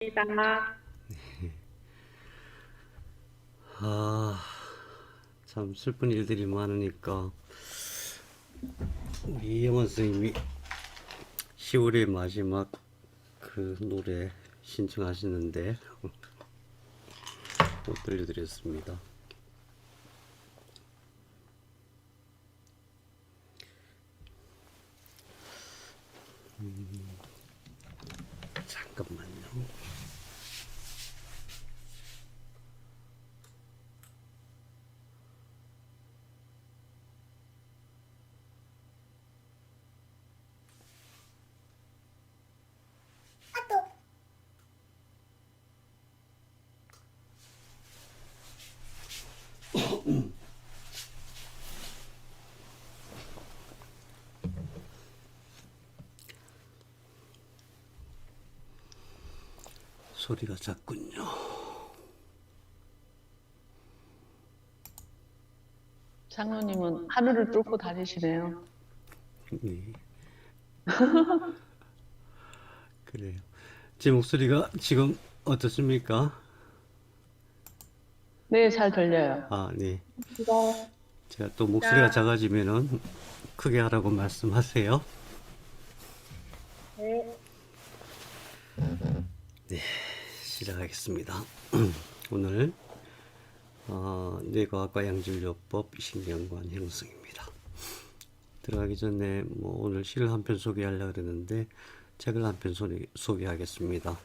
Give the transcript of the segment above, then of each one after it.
입니다. 아, 참 슬픈 일들이 많으니까 우리 영원 선생님이 10월의 마지막 그 노래 신청하시는데 못 들려드렸습니다. 잠깐만요. 소리가 작군요. 장로님은 하늘을 뚫고 다니시네요. 네, 그래요. 제 목소리가 지금 어떻습니까? 네, 잘 들려요. 아, 네. 이거 제가 또 목소리가 작아지면은 크게 하라고 말씀하세요. 네, 시작하겠습니다. 오늘 뇌과학과 양질요법 신경관 형성입니다. 들어가기 전에 오늘 시를 한 편 소개하려고 그랬는데 책을 한 편 소개하겠습니다.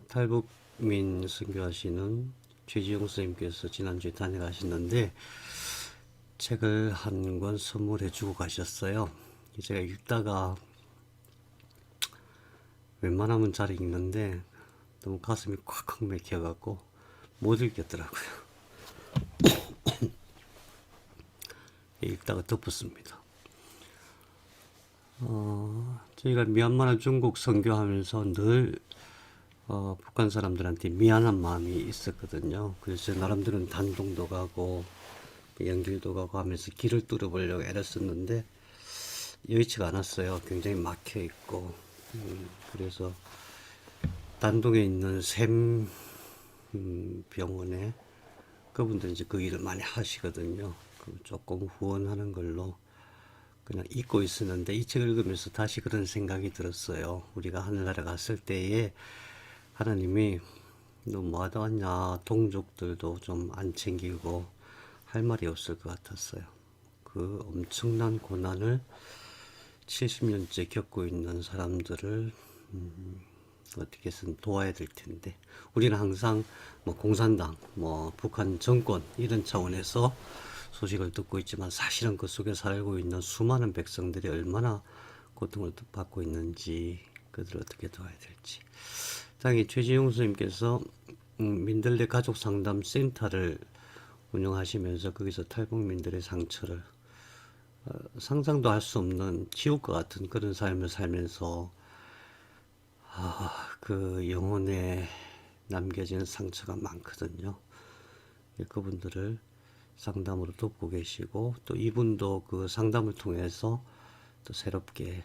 탈북민 선교하시는 최지영 선생님께서 지난주에 다녀가셨는데 책을 한 권 선물해 주고 가셨어요. 제가 읽다가 웬만하면 잘 읽는데 너무 가슴이 콱콱 막혀갖고 못 읽겠더라고요. 읽다가 덮었습니다. 저희가 미얀마나 중국 선교하면서 늘 북한 사람들한테 미안한 마음이 있었거든요. 그래서 나름대로는 단동도 가고 연길도 가고 하면서 길을 뚫어보려고 애를 썼는데 여의치가 않았어요. 굉장히 막혀 있고 그래서 단동에 있는 샘 병원에 그분들 이제 그 일을 많이 하시거든요. 조금 후원하는 걸로 그냥 잊고 있었는데 이 책을 읽으면서 다시 그런 생각이 들었어요. 우리가 하늘나라 갔을 때에 하나님이 너 뭐 하다 왔냐, 동족들도 좀 안 챙기고 할 말이 없을 것 같았어요. 그 엄청난 고난을 70년째 겪고 있는 사람들을 어떻게 해서든 도와야 될 텐데 우리는 항상 공산당, 북한 정권 이런 차원에서 소식을 듣고 있지만 사실은 그 속에 살고 있는 수많은 백성들이 얼마나 고통을 받고 있는지 그들을 어떻게 도와야 될지. 당연히 최지용 선생님께서 민들레 가족 상담 센터를 운영하시면서 거기서 탈북민들의 상처를 상상도 할 수 없는 지옥과 같은 그런 삶을 살면서 그 영혼에 남겨진 상처가 많거든요. 그분들을 상담으로 돕고 계시고 또 이분도 그 상담을 통해서 또 새롭게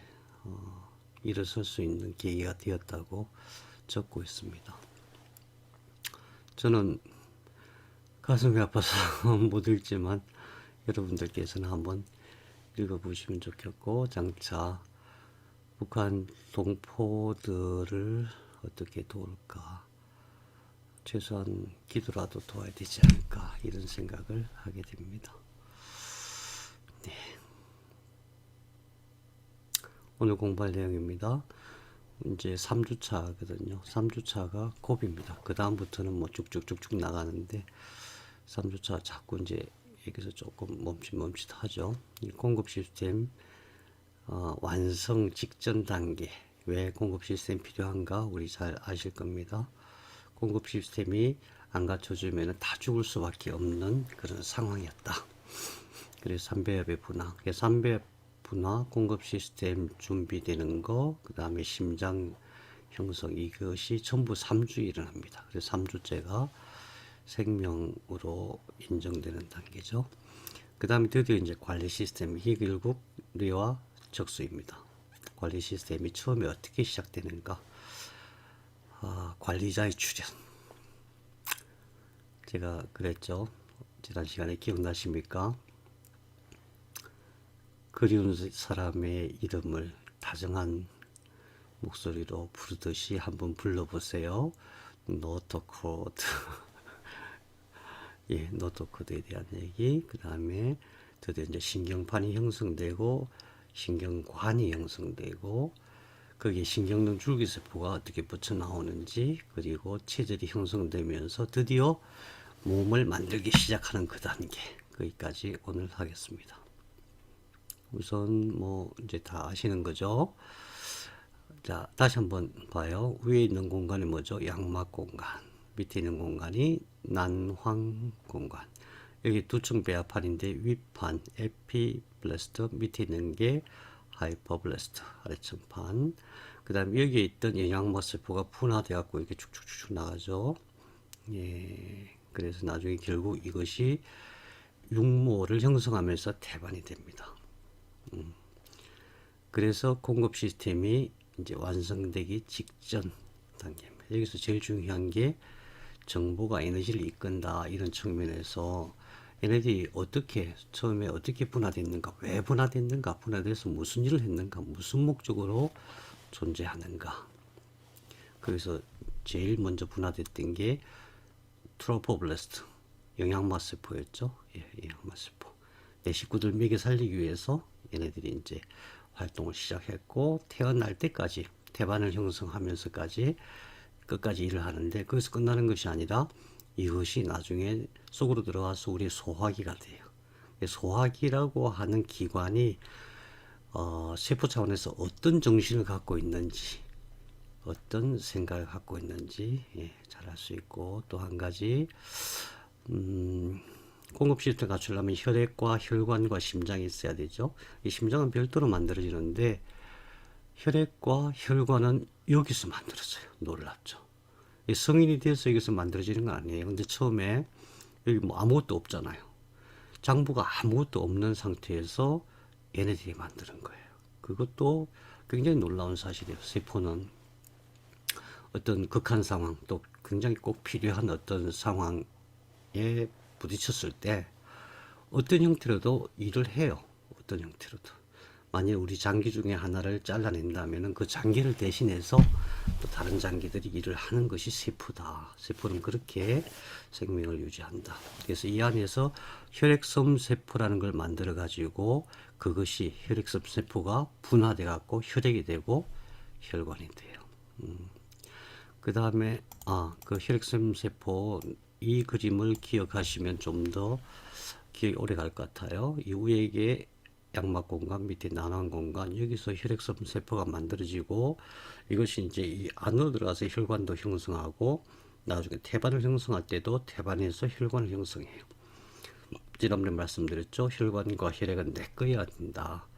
일어설 수 있는 계기가 되었다고 적고 있습니다. 저는 가슴이 아파서 못 읽지만 여러분들께서는 한번 읽어보시면 좋겠고 장차 북한 동포들을 어떻게 도울까 최소한 기도라도 도와야 되지 않을까 이런 생각을 하게 됩니다. 네. 오늘 공부할 내용입니다. 이제 3주차거든요. 3주차가 고비입니다. 그 다음부터는 쭉쭉쭉쭉 나가는데 3주차 자꾸 이제 여기서 조금 멈칫멈칫하죠. 이 공급 시스템 완성 직전 단계 왜 공급 시스템이 필요한가 우리 잘 아실 겁니다. 공급 시스템이 안 갖춰지면 다 죽을 수밖에 없는 그런 상황이었다. 그래서 3배협의 분화, 3배협 분화, 공급 시스템 준비되는 거, 그 다음에 심장 형성 이것이 전부 3주 일어납니다. 그래서 3주째가 생명으로 인정되는 단계죠. 그 다음에 드디어 이제 관리 시스템 희귀일국 뇌와 적수입니다. 관리 시스템이 처음에 어떻게 시작되는가? 관리자의 출현. 제가 그랬죠. 지난 시간에 기억나십니까? 그리운 사람의 이름을 다정한 목소리로 부르듯이 한번 불러보세요. 노트코드. 예, 노트코드에 대한 얘기. 그 다음에 드디어 이제 신경판이 형성되고 신경관이 형성되고 거기에 신경능 줄기세포가 어떻게 붙여 나오는지, 그리고 체질이 형성되면서 드디어 몸을 만들기 시작하는 그 단계, 거기까지 오늘 하겠습니다. 우선 뭐 이제 다 아시는 거죠. 자, 다시 한번 봐요. 위에 있는 공간이 뭐죠? 양막 공간. 밑에 있는 공간이 난황 공간. 여기 두층 배합판인데 윗판 에피블래스트, 밑에 있는 게 하이퍼블래스트, 아래층판. 그 다음에 여기에 있던 영양막세포가 분화되어 갖고 이렇게 축축축축 나가죠. 예. 그래서 나중에 결국 이것이 육모를 형성하면서 태반이 됩니다. 그래서 공급 시스템이 이제 완성되기 직전 단계입니다. 여기서 제일 중요한 게 정보가 에너지를 이끈다, 이런 측면에서 얘네들이 어떻게 처음에 어떻게 분화됐는가, 왜 분화됐는가, 분화돼서 무슨 일을 했는가, 무슨 목적으로 존재하는가. 그래서 제일 먼저 분화됐던 게 트로포블래스트, 영양막세포였죠. 예, 영양막세포. 내 식구들 먹여 살리기 위해서 얘네들이 이제 활동을 시작했고, 태어날 때까지 태반을 형성하면서까지 끝까지 일을 하는데, 거기서 끝나는 것이 아니라 이것이 나중에 속으로 들어가서 우리 소화기가 돼요. 소화기라고 하는 기관이 세포 차원에서 어떤 정신을 갖고 있는지, 어떤 생각을 갖고 있는지, 예, 잘 알 수 있고, 또 한 가지 공급 시스템 갖추려면 혈액과 혈관과 심장이 있어야 되죠. 이 심장은 별도로 만들어지는데 혈액과 혈관은 여기서 만들어져요. 놀랍죠. 성인이 돼서 여기서 만들어지는 건 아니에요. 근데 처음에 여기 뭐 아무것도 없잖아요. 장부가 아무것도 없는 상태에서 얘네들이 만드는 거예요. 그것도 굉장히 놀라운 사실이에요. 세포는 어떤 극한 상황, 또 굉장히 꼭 필요한 어떤 상황에 부딪혔을 때 어떤 형태로도 일을 해요. 어떤 형태로도. 만약 우리 장기 중에 하나를 잘라낸다면 그 장기를 대신해서 또 다른 장기들이 일을 하는 것이 세포다. 세포는 그렇게 생명을 유지한다. 그래서 이 안에서 혈액섬 세포라는 걸 만들어 가지고 그것이 혈액섬 세포가 분화돼 갖고 혈액이 되고 혈관이 돼요. 그 다음에 그 혈액섬 세포, 이 그림을 기억하시면 좀 더 기억이 오래 갈 것 같아요. 이 위에 양막 공간, 밑에 난황 공간, 여기서 혈액섬 세포가 만들어지고 이것이 이제 이 안으로 들어가서 혈관도 형성하고 나중에 태반을 형성할 때도 태반에서 혈관을 형성해요. 지난번에 말씀드렸죠. 혈관과 혈액은 내 거여야 된다.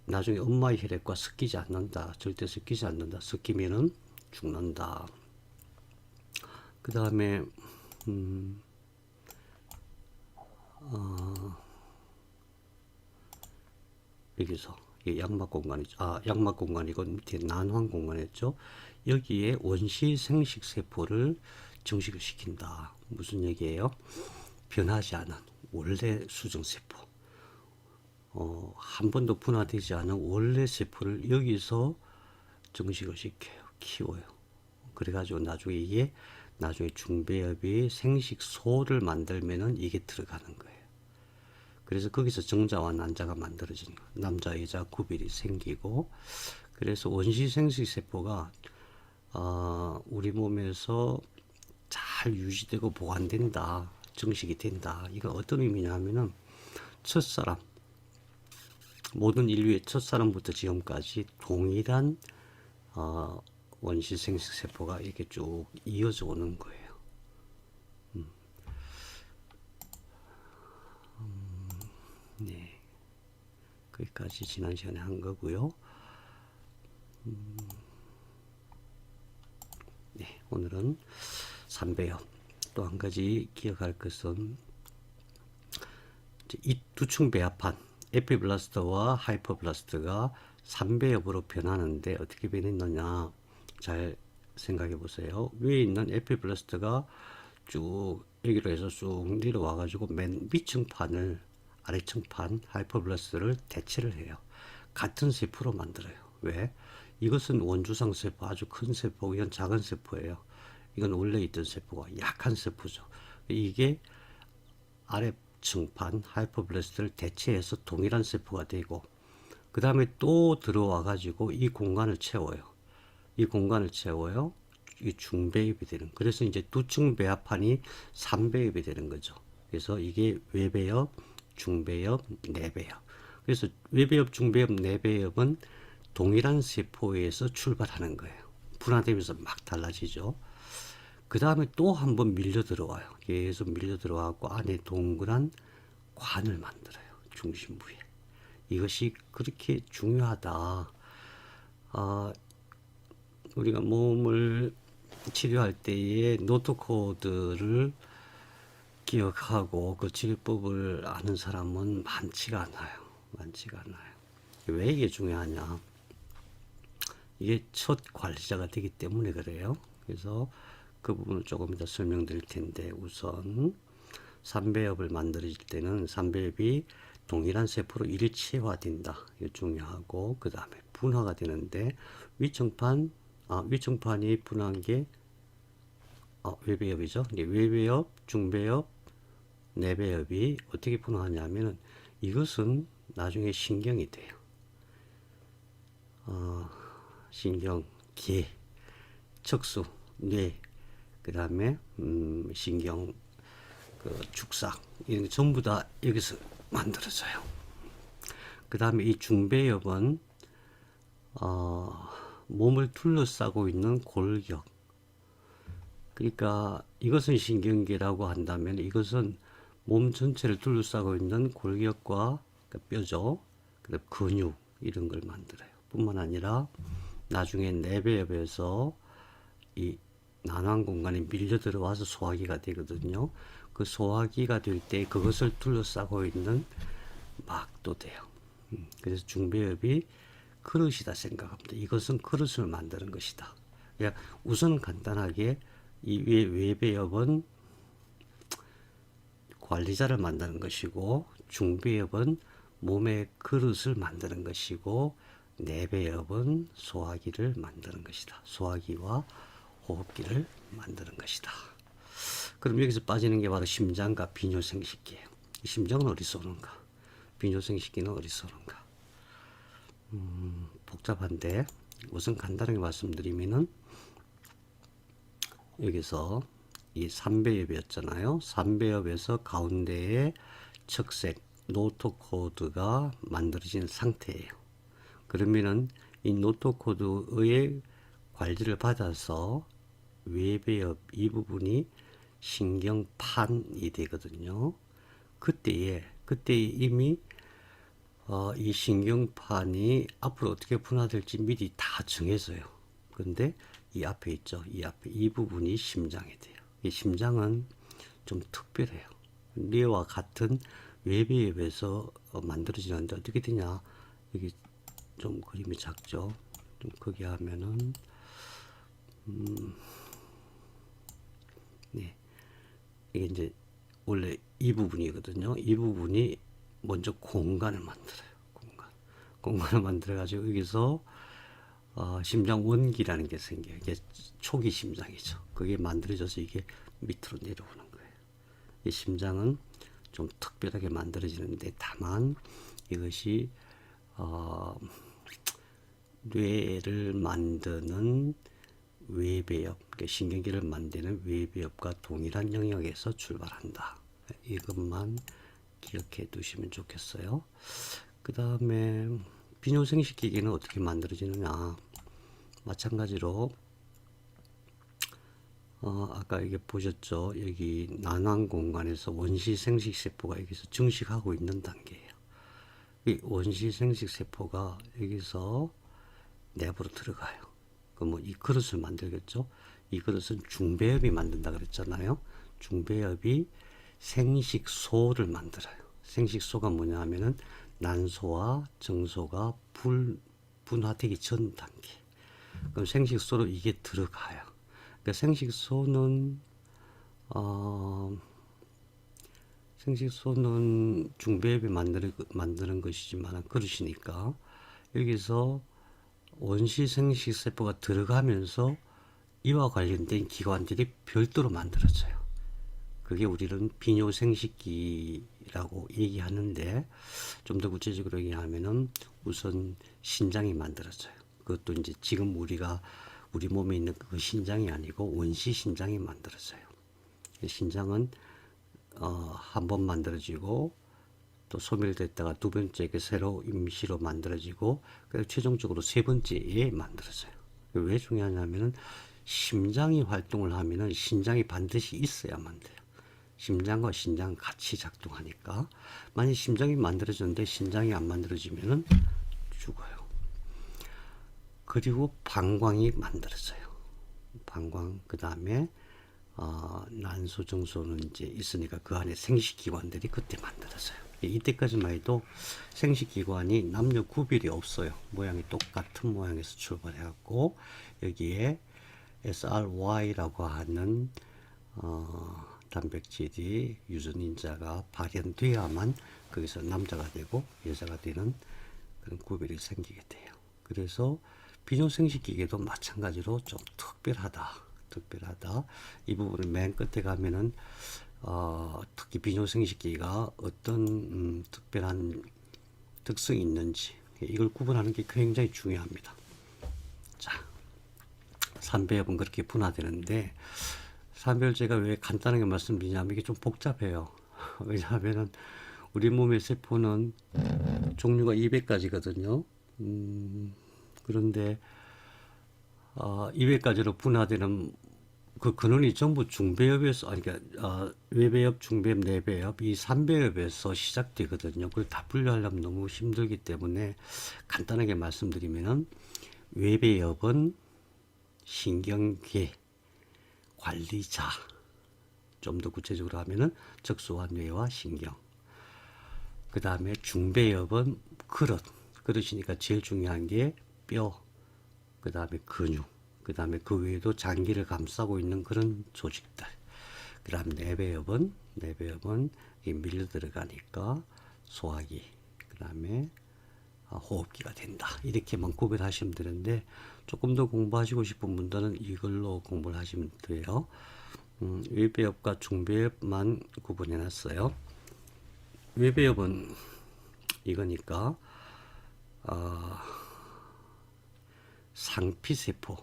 나중에 엄마의 혈액과 섞이지 않는다. 절대 섞이지 않는다. 섞이면은 죽는다. 그 다음에 여기서 이게 양막 공간이죠. 양막 공간이고 밑에 난황 공간이었죠. 여기에 원시 생식 세포를 증식을 시킨다. 무슨 얘기예요? 변하지 않은 원래 수정 세포. 한 번도 분화되지 않은 원래 세포를 여기서 증식을 시켜요. 키워요. 그래가지고 나중에 이게 나중에 중배엽이 생식소를 만들면은 이게 들어가는 거예요. 그래서 거기서 정자와 난자가 만들어지는 거예요. 남자, 여자 구별이 생기고, 그래서 원시 생식 세포가 우리 몸에서 잘 유지되고 보관된다, 증식이 된다. 이건 어떤 의미냐면은 첫사람, 모든 인류의 첫사람부터 지금까지 동일한 원시 생식 세포가 이렇게 쭉 이어져 오는 거예요. 네, 거기까지 지난 시간에 한 거고요. 네, 오늘은 3배엽. 또 한 가지 기억할 것은 이 두층 배합판 에피블라스트와 하이퍼블라스트가 3배엽으로 변하는데 어떻게 변했느냐 잘 생각해 보세요. 위에 있는 에피블라스트가 쭉 여기로 해서 쭉 내려와 가지고 맨 위층 판을 아래층 판 하이퍼블라스트를 대체를 해요. 같은 세포로 만들어요. 왜? 이것은 원주상 세포, 아주 큰 세포, 이건 작은 세포예요. 이건 원래 있던 세포가 약한 세포죠. 이게 아래층 판 하이퍼블라스트를 대체해서 동일한 세포가 되고, 그 다음에 또 들어와 가지고 이 공간을 채워요. 이 공간을 채워요. 이 중배엽이 되는. 그래서 이제 두층 배합판이 3배엽이 되는 거죠. 그래서 이게 외배엽, 중배엽, 내배엽. 그래서 외배엽, 중배엽, 내배엽은 동일한 세포에서 출발하는 거예요. 분화되면서 막 달라지죠. 그 다음에 또 한 번 밀려 들어와요. 계속 밀려 들어와고 안에 동그란 관을 만들어요. 중심부에. 이것이 그렇게 중요하다. 우리가 몸을 치료할 때에 노트코드를 기억하고 그 치료법을 아는 사람은 많지가 않아요. 많지가 않아요. 왜 이게 중요하냐? 이게 첫 관리자가 되기 때문에 그래요. 그래서 그 부분을 조금 이따 설명드릴 텐데, 우선 삼배엽을 만들어질 때는 삼배엽이 동일한 세포로 일체화된다. 이게 중요하고, 그 다음에 분화가 되는데 위층판이 분화한 게 외배엽이죠. 외배엽, 중배엽, 내배엽이 어떻게 분화하냐면은 이것은 나중에 신경이 돼요. 신경, 계, 척수, 뇌, 그 다음에 신경, 그 축삭, 이런 게 전부 다 여기서 만들어져요. 그 다음에 이 중배엽은 몸을 둘러싸고 있는 골격. 그러니까 이것은 신경계라고 한다면 이것은 몸 전체를 둘러싸고 있는 골격과 뼈죠. 그다음 근육 이런 걸 만들어요. 뿐만 아니라 나중에 내배엽에서 이 난황 공간에 밀려 들어와서 소화기가 되거든요. 그 소화기가 될 때 그것을 둘러싸고 있는 막도 돼요. 그래서 중배엽이 그릇이다 생각합니다. 이것은 그릇을 만드는 것이다. 우선 간단하게 이 외배엽은 관리자를 만드는 것이고, 중배엽은 몸의 그릇을 만드는 것이고, 내배엽은 소화기를 만드는 것이다. 소화기와 호흡기를 만드는 것이다. 그럼 여기서 빠지는 게 바로 심장과 비뇨생식기예요. 심장은 어디서 오는가? 비뇨생식기는 어디서 오는가? 복잡한데 우선 간단하게 말씀드리면은, 여기서 이 삼배엽이었잖아요. 삼배엽에서 가운데에 척색 노토코드가 만들어진 상태예요. 그러면은 이 노토코드의 관리를 받아서 외배엽 이 부분이 신경판이 되거든요. 그때에 이미 이 신경판이 앞으로 어떻게 분화될지 미리 다 정해져요. 근데 이 앞에 있죠. 이 부분이 심장이 돼요. 이 심장은 좀 특별해요. 뇌와 같은 외배엽에서 만들어지는데 어떻게 되냐? 여기 좀 그림이 작죠. 좀 크게 하면은 네, 이게 이제 원래 이 부분이거든요. 이 부분이 먼저 공간을 만들어요. 공간을 만들어 가지고 여기서 심장 원기라는 게 생겨요. 이게 초기 심장이죠. 그게 만들어져서 이게 밑으로 내려오는 거예요. 이 심장은 좀 특별하게 만들어지는데, 다만 이것이 뇌를 만드는 외배엽, 그러니까 신경계를 만드는 외배엽과 동일한 영역에서 출발한다. 이것만 기억해 두시면 좋겠어요. 그 다음에 비뇨생식기계는 어떻게 만들어지느냐? 마찬가지로 아까 이게 보셨죠? 여기 난황 공간에서 원시 생식 세포가 여기서 증식하고 있는 단계예요. 이 원시 생식 세포가 여기서 내부로 들어가요. 그럼 이 그릇을 만들겠죠? 이 그릇은 중배엽이 만든다 그랬잖아요. 중배엽이 생식소를 만들어요. 생식소가 뭐냐 하면은 난소와 정소가 분화되기 전 단계. 그럼 생식소로 이게 들어가요. 그러니까 어, 생식소는 중배엽이 만드는 것이지만 그릇이니까 여기서 원시 생식세포가 들어가면서 이와 관련된 기관들이 별도로 만들어져요. 그게 우리는 비뇨생식기라고 얘기하는데 좀 더 구체적으로 얘기하면은 우선 신장이 만들어져요. 그것도 이제 지금 우리 몸에 있는 그 신장이 아니고 원시 신장이 만들어져요. 신장은 한 번 만들어지고 또 소멸됐다가 두 번째 새로 임시로 만들어지고 그리고 최종적으로 세 번째에 만들어져요. 왜 중요하냐면은 심장이 활동을 하면은 신장이 반드시 있어야만 돼요. 심장과 신장 같이 작동하니까 만약 심장이 만들어졌는데 신장이 안 만들어지면은 죽어요. 그리고 방광이 만들어져요. 방광 그 다음에 난소, 정소는 이제 있으니까 그 안에 생식기관들이 그때 만들어져요. 이때까지만 해도 생식기관이 남녀 구별이 없어요. 모양이 똑같은 모양에서 출발해갖고 여기에 SRY라고 하는 단백질이 유전인자가 발현돼야만 거기서 남자가 되고 여자가 되는 그런 구별이 생기게 돼요. 그래서 비뇨생식기계도 마찬가지로 좀 특별하다. 이 부분을 맨 끝에 가면은 특히 비뇨생식기가 어떤 특별한 특성이 있는지 이걸 구분하는 게 굉장히 중요합니다. 자, 삼배엽은 그렇게 분화되는데 삼배열 제가 왜 간단하게 말씀드리냐면 이게 좀 복잡해요. 왜냐하면은 우리 몸의 세포는 종류가 200가지거든요. 그런데 200가지로 분화되는 그 근원이 전부 중배엽에서, 그러니까 외배엽, 중배엽, 내배엽 이 3배엽에서 시작되거든요. 그걸 다 분류하려면 너무 힘들기 때문에 간단하게 말씀드리면은 외배엽은 신경계 관리자, 좀 더 구체적으로 하면은 척수와 뇌와 신경. 그 다음에 중배엽은 그릇이니까 제일 중요한 게 뼈, 그 다음에 근육, 그 다음에 그 외에도 장기를 감싸고 있는 그런 조직들. 그 다음 내배엽은 밀려 들어가니까 소화기, 그 다음에 호흡기가 된다. 이렇게만 구별하시면 되는데 조금 더 공부하시고 싶은 분들은 이걸로 공부를 하시면 돼요. 외배엽과 중배엽만 구분해 놨어요. 외배엽은 이거니까 상피세포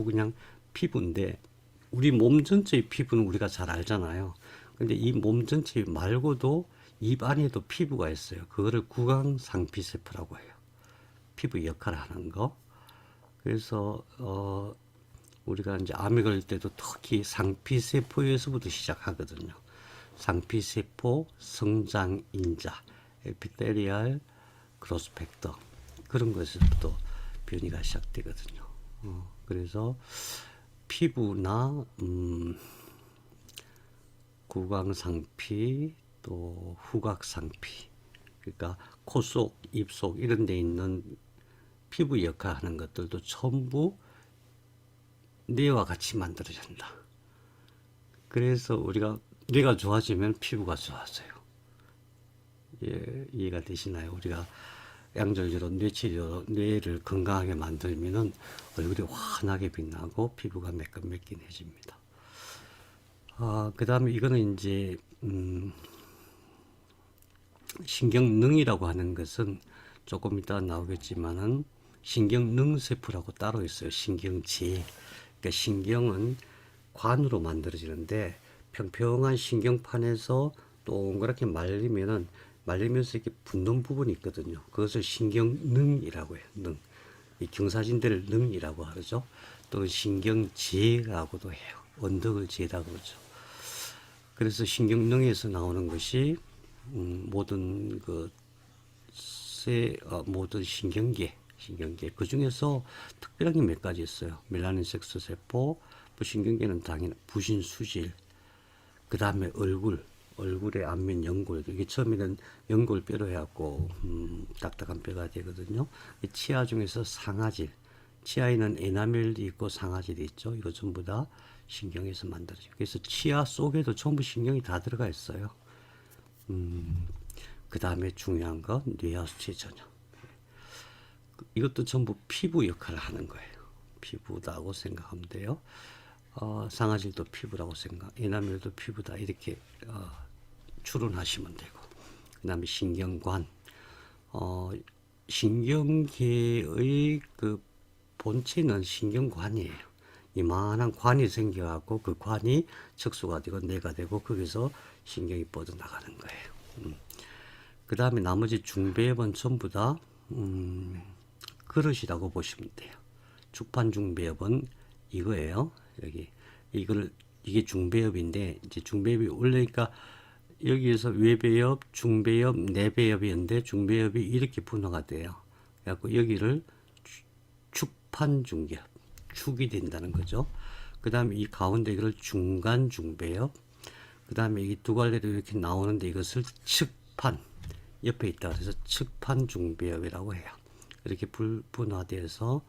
그냥 피부인데 우리 몸 전체의 피부는 우리가 잘 알잖아요. 근데 이 몸 전체 말고도 입 안에도 피부가 있어요. 그거를 구강상피세포라고 해요. 피부 역할을 하는 거. 그래서 우리가 이제 암에 걸릴 때도 특히 상피세포에서부터 시작하거든요. 상피세포 성장인자, 에피테리얼 그로스펙터 그런 것에서부터 변이가 시작되거든요. 그래서 피부나 구강상피 또 후각상피 그러니까 코 속, 입 속 이런 데 있는 피부 역할하는 것들도 전부 뇌와 같이 만들어진다. 그래서 우리가 뇌가 좋아지면 피부가 좋아져요. 예, 이해가 되시나요? 우리가 양절제로 뇌치료 뇌를 건강하게 만들면은 얼굴이 환하게 빛나고 피부가 매끈매끈해집니다. 그 다음에 이거는 이제 신경능이라고 하는 것은 조금 이따 나오겠지만은 신경능세포라고 따로 있어요. 신경제. 그러니까 신경은 관으로 만들어지는데 평평한 신경판에서 동그랗게 말리면서 이렇게 붙는 부분이 있거든요. 그것을 신경능이라고 해요. 능. 이 경사진대를 능이라고 하죠. 또 신경제라고도 해요. 언덕을 제다 그러죠. 그래서 신경능에서 나오는 것이 모든 모든 신경계 그 중에서 특별한 게 몇 가지 있어요. 멜라닌 색소 세포, 부신경계는 당연히 부신 수질, 그 다음에 얼굴의 안면 연골, 이게 처음에는 연골뼈로 해갖고 딱딱한 뼈가 되거든요. 치아 중에서 상아질, 치아에는 에나멜이 있고 상아질이 있죠. 이거 전부 다 신경에서 만들어져요. 그래서 치아 속에도 전부 신경이 다 들어가 있어요. 그 다음에 중요한 건 뇌하수체 전형. 이것도 전부 피부 역할을 하는 거예요. 피부다고 생각하면 돼요. 상아질도 피부라고 에나멜도 피부다 이렇게 추론하시면 되고, 그 다음에 신경관, 신경계의 그 본체는 신경관이에요. 이만한 관이 생겨갖고 그 관이 척수가 되고 뇌가 되고 거기서 신경이 뻗어나가는 거예요. 그 다음에 나머지 중배엽은 전부 다 그릇이라고 보시면 돼요. 축판중배엽은 이거예요. 여기 이게 중배엽인데, 이제 중배엽이 올라니까 여기에서 외배엽, 중배엽, 내배엽이었는데 중배엽이 이렇게 분화가 돼요. 그래갖고 여기를 축판중배엽, 축이 된다는 거죠. 그 다음에 이 가운데 이걸 중간중배엽, 그 다음에 이 두 갈래로 이렇게 나오는데 이것을 측판, 옆에 있다 그래서 측판중배엽이라고 해요. 이렇게 분화돼서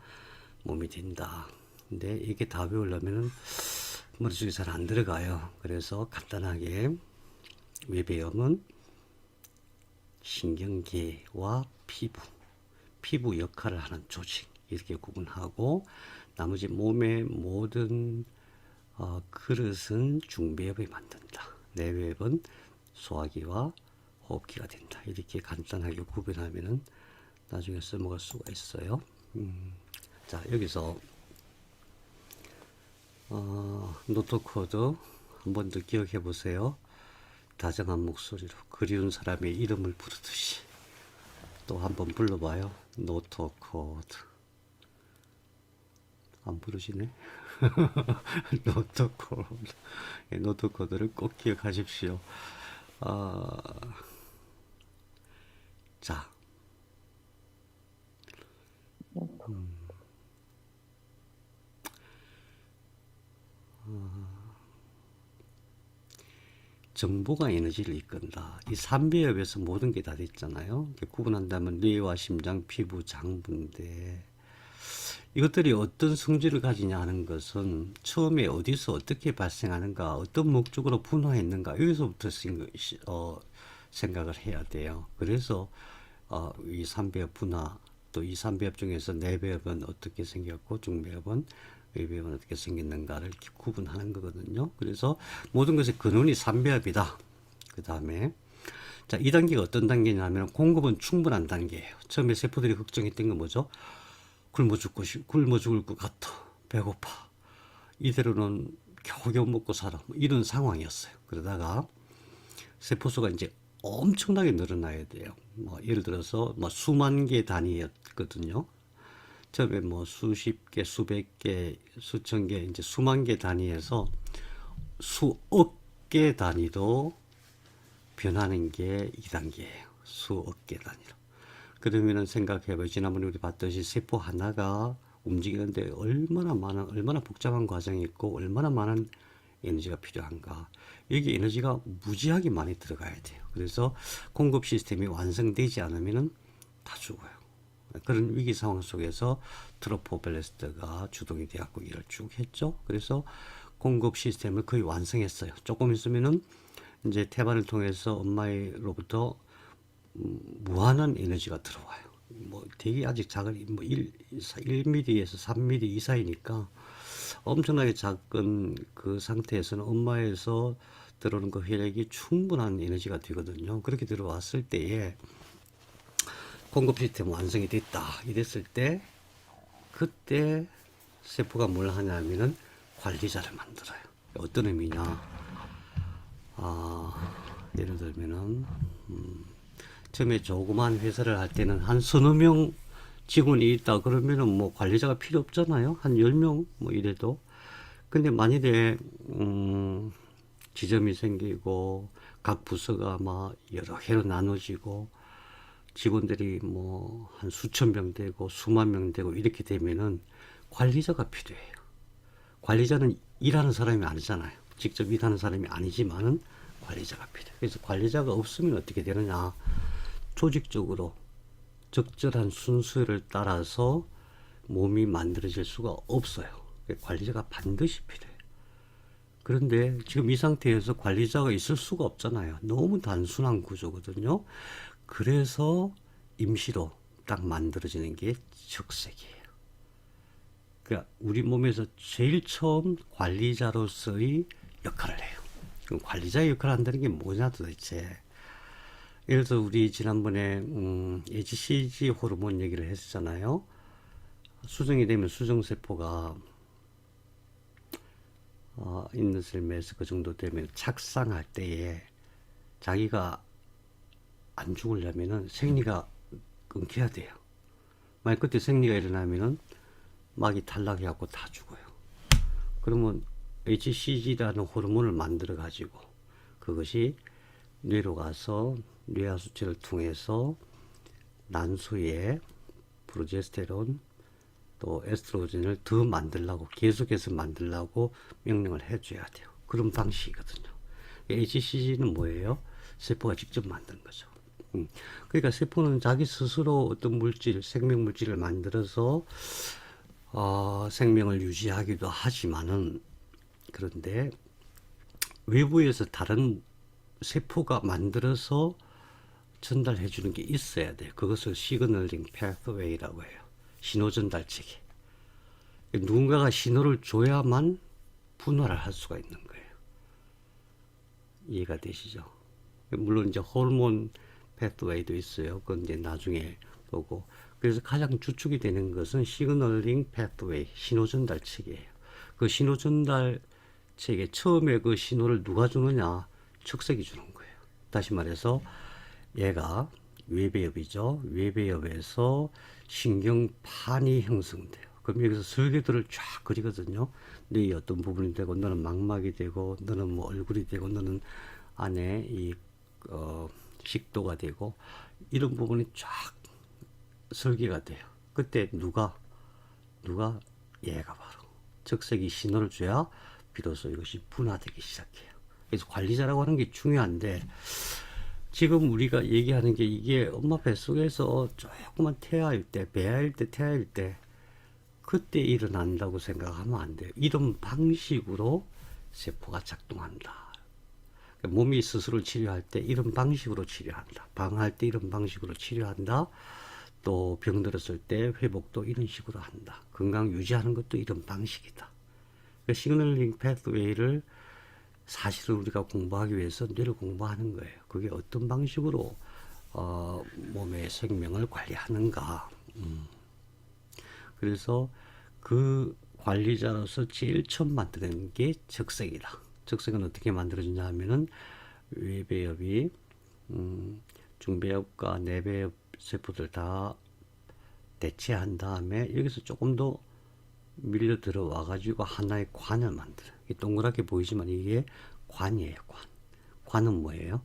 몸이 된다. 근데 이게 다 외우려면은 머릿속에 잘 안 들어가요. 그래서 간단하게 외배엽은 신경계와 피부 역할을 하는 조직 이렇게 구분하고, 나머지 몸의 모든 그릇은 중배엽이 만든다. 내배엽은 소화기와 호흡기가 된다. 이렇게 간단하게 구분하면은 나중에 써먹을 수가 있어요. 자, 여기서 노트 코드 한 번 더 기억해 보세요. 다정한 목소리로 그리운 사람의 이름을 부르듯이 또 한 번 불러봐요. 노트 코드. 안 부르시네. 노트 코드. 노트 코드를 꼭 기억하십시오. 자, 정보가 에너지를 이끈다. 이 삼배엽에서 모든 게 다 됐잖아요. 구분한다면 뇌와 심장, 피부, 장부인데, 이것들이 어떤 성질을 가지냐 하는 것은 처음에 어디서 어떻게 발생하는가, 어떤 목적으로 분화했는가, 여기서부터 생각을 해야 돼요. 그래서 이 삼배엽 분화, 또 이 삼배엽 중에서 내배엽은 어떻게 생겼고 중배엽은 외배엽은 어떻게 생겼는가를 이렇게 구분하는 거거든요. 그래서 모든 것의 근원이 삼배엽이다. 그 다음에 자, 2단계가 어떤 단계냐면 공급은 충분한 단계예요. 처음에 세포들이 걱정했던 건 뭐죠? 굶어 죽을 것 같아. 배고파. 이대로는 겨우겨우 먹고 살아. 뭐 이런 상황이었어요. 그러다가 세포수가 이제 엄청나게 늘어나야 돼요. 뭐 예를 들어서 뭐 수만 개 단위였거든요. 처음에 뭐 수십 개, 수백 개, 수천 개, 이제 수만 개 단위에서 수억 개 단위로 변하는 게 2단계예요. 수억 개 단위로. 그러면은 생각해봐요. 지난번에 우리 봤듯이 세포 하나가 움직이는데 얼마나 복잡한 과정이 있고 얼마나 많은 에너지가 필요한가. 여기 에너지가 무지하게 많이 들어가야 돼요. 그래서 공급 시스템이 완성되지 않으면은 다 죽어요. 그런 위기 상황 속에서 트로포벨레스트가 주동이 되었고 일을 쭉 했죠. 그래서 공급 시스템을 거의 완성했어요. 조금 있으면은 이제 태반을 통해서 엄마로부터 무한한 에너지가 들어와요. 뭐 되게 아직 작은 뭐 1mm에서 3mm 이사이니까 엄청나게 작은 그 상태에서는 엄마에서 들어오는 그 혈액이 충분한 에너지가 되거든요. 그렇게 들어왔을 때에 공급 시스템 완성이 됐다. 이랬을 때 그때 세포가 뭘 하냐면은 관리자를 만들어요. 어떤 의미냐? 예를 들면은 처음에 조그만 회사를 할 때는 한 서너 명 직원이 있다 그러면은 뭐 관리자가 필요 없잖아요. 한 10명 뭐 이래도. 근데 만일에 지점이 생기고 각 부서가 막 여러 회로 나눠지고 직원들이 뭐 한 수천 명 되고 수만 명 되고 이렇게 되면은 관리자가 필요해요. 관리자는 일하는 사람이 아니잖아요. 직접 일하는 사람이 아니지만은 관리자가 필요해요. 그래서 관리자가 없으면 어떻게 되느냐? 조직적으로 적절한 순서를 따라서 몸이 만들어질 수가 없어요. 관리자가 반드시 필요해요. 그런데 지금 이 상태에서 관리자가 있을 수가 없잖아요. 너무 단순한 구조거든요. 그래서 임시로 딱 만들어지는 게 적색이에요. 그러니까 우리 몸에서 제일 처음 관리자로서의 역할을 해요. 그럼 관리자의 역할을 한다는 게 뭐냐 도대체. 예를 들어서 우리 지난번에 HCG 호르몬 얘기를 했었잖아요. 수정이 되면 수정세포가 있는 셀에서 그 정도 되면 착상할 때에 자기가 안 죽으려면은 생리가 끊겨야 돼요. 만약 그때 생리가 일어나면은 막이 탈락해갖고 다 죽어요. 그러면 HCG라는 호르몬을 만들어 가지고 그것이 뇌로 가서 뇌하수체를 통해서 난소에 프로제스테론 또 에스트로겐을 더 만들라고 계속해서 만들라고 명령을 해줘야 돼요. 그런 방식이거든요. HCG는 뭐예요? 세포가 직접 만든 거죠. 그러니까 세포는 자기 스스로 어떤 물질, 생명 물질을 만들어서 생명을 유지하기도 하지만은 그런데 외부에서 다른 세포가 만들어서 전달해 주는 게 있어야 돼요. 그것을 시그널링 패스웨이라고 해요. 신호 전달 체계. 누군가가 신호를 줘야만 분화를 할 수가 있는 거예요. 이해가 되시죠? 물론 이제 호르몬 패스웨이도 있어요. 그건 이제 나중에 보고. 그래서 가장 주축이 되는 것은 시그널링 패스웨이, 신호 전달 체계예요. 그 신호 전달 체계, 처음에 그 신호를 누가 주느냐? 척색이 주는 거예요. 다시 말해서 얘가 외배엽이죠. 외배엽에서 신경판이 형성돼요. 그럼 여기서 설계도를 쫙 그리거든요. 뇌의 어떤 부분이 되고, 너는 망막이 되고, 너는 뭐 얼굴이 되고, 너는 안에 이 식도가 되고, 이런 부분이 쫙 설계가 돼요. 그때 누가 얘가 바로 적색이 신호를 줘야 비로소 이것이 분화되기 시작해요. 그래서 관리자라고 하는 게 중요한데, 지금 우리가 얘기하는 게 이게 엄마 뱃속에서 조그만 태아일 때, 배아일 때, 태아일 때, 그때 일어난다고 생각하면 안 돼요. 이런 방식으로 세포가 작동한다. 그러니까 몸이 스스로 치료할 때 이런 방식으로 치료한다. 방할 때 이런 방식으로 치료한다. 또 병들었을 때 회복도 이런 식으로 한다. 건강 유지하는 것도 이런 방식이다. 그러니까 시그널링 패스웨이를 사실은 우리가 공부하기 위해서 뇌를 공부하는 거예요. 그게 어떤 방식으로 몸의 생명을 관리하는가. 그래서 그 관리자로서 제일 처음 만드는 게 적색이다. 적색은 어떻게 만들어지냐 하면은 외배엽이 중배엽과 내배엽 세포들 다 대체한 다음에 여기서 조금 더 밀려 들어와 가지고 하나의 관을 만들어요. 동그랗게 보이지만 이게 관이에요. 관은 뭐예요?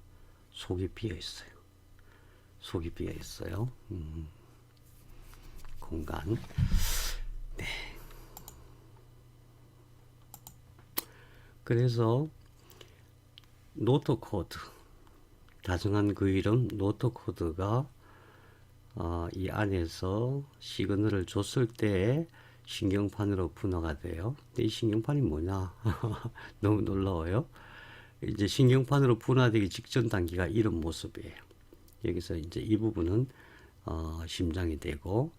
속이 비어 있어요. 속이 비어 있어요. 공간. 네. 그래서 노트코드, 다정한 그 이름 노트코드가 이 안에서 시그널을 줬을 때 신경판으로 분화가 돼요. 근데 이 신경판이 뭐냐? 너무 놀라워요. 이제 신경판으로 분화되기 직전 단계가 이런 모습이에요. 여기서 이제 이 부분은 심장이 되고,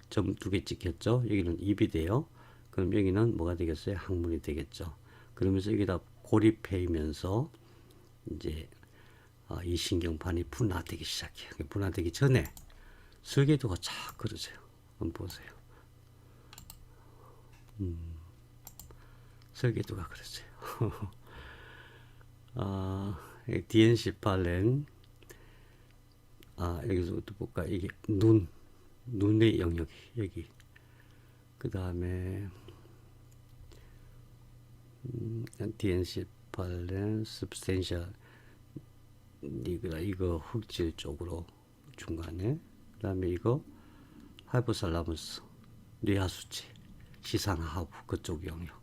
점 2개 찍혔죠? 여기는 입이 돼요. 그럼 여기는 뭐가 되겠어요? 항문이 되겠죠. 그러면서 여기다 고립해면서 이제 이 신경판이 분화되기 시작해요. 분화되기 전에 설계도가 쫙 그려져요. 한번 보세요. 설계도가 그려져요. DN18렌, 여기서부터 볼까? 이게 눈의 영역이 여기. 그 다음에 DN18렌 substantial 이거 흑질 쪽으로 중간에. 그 다음에 이거 하이포살라무스 뇌하수체 시상하부 그쪽 영역.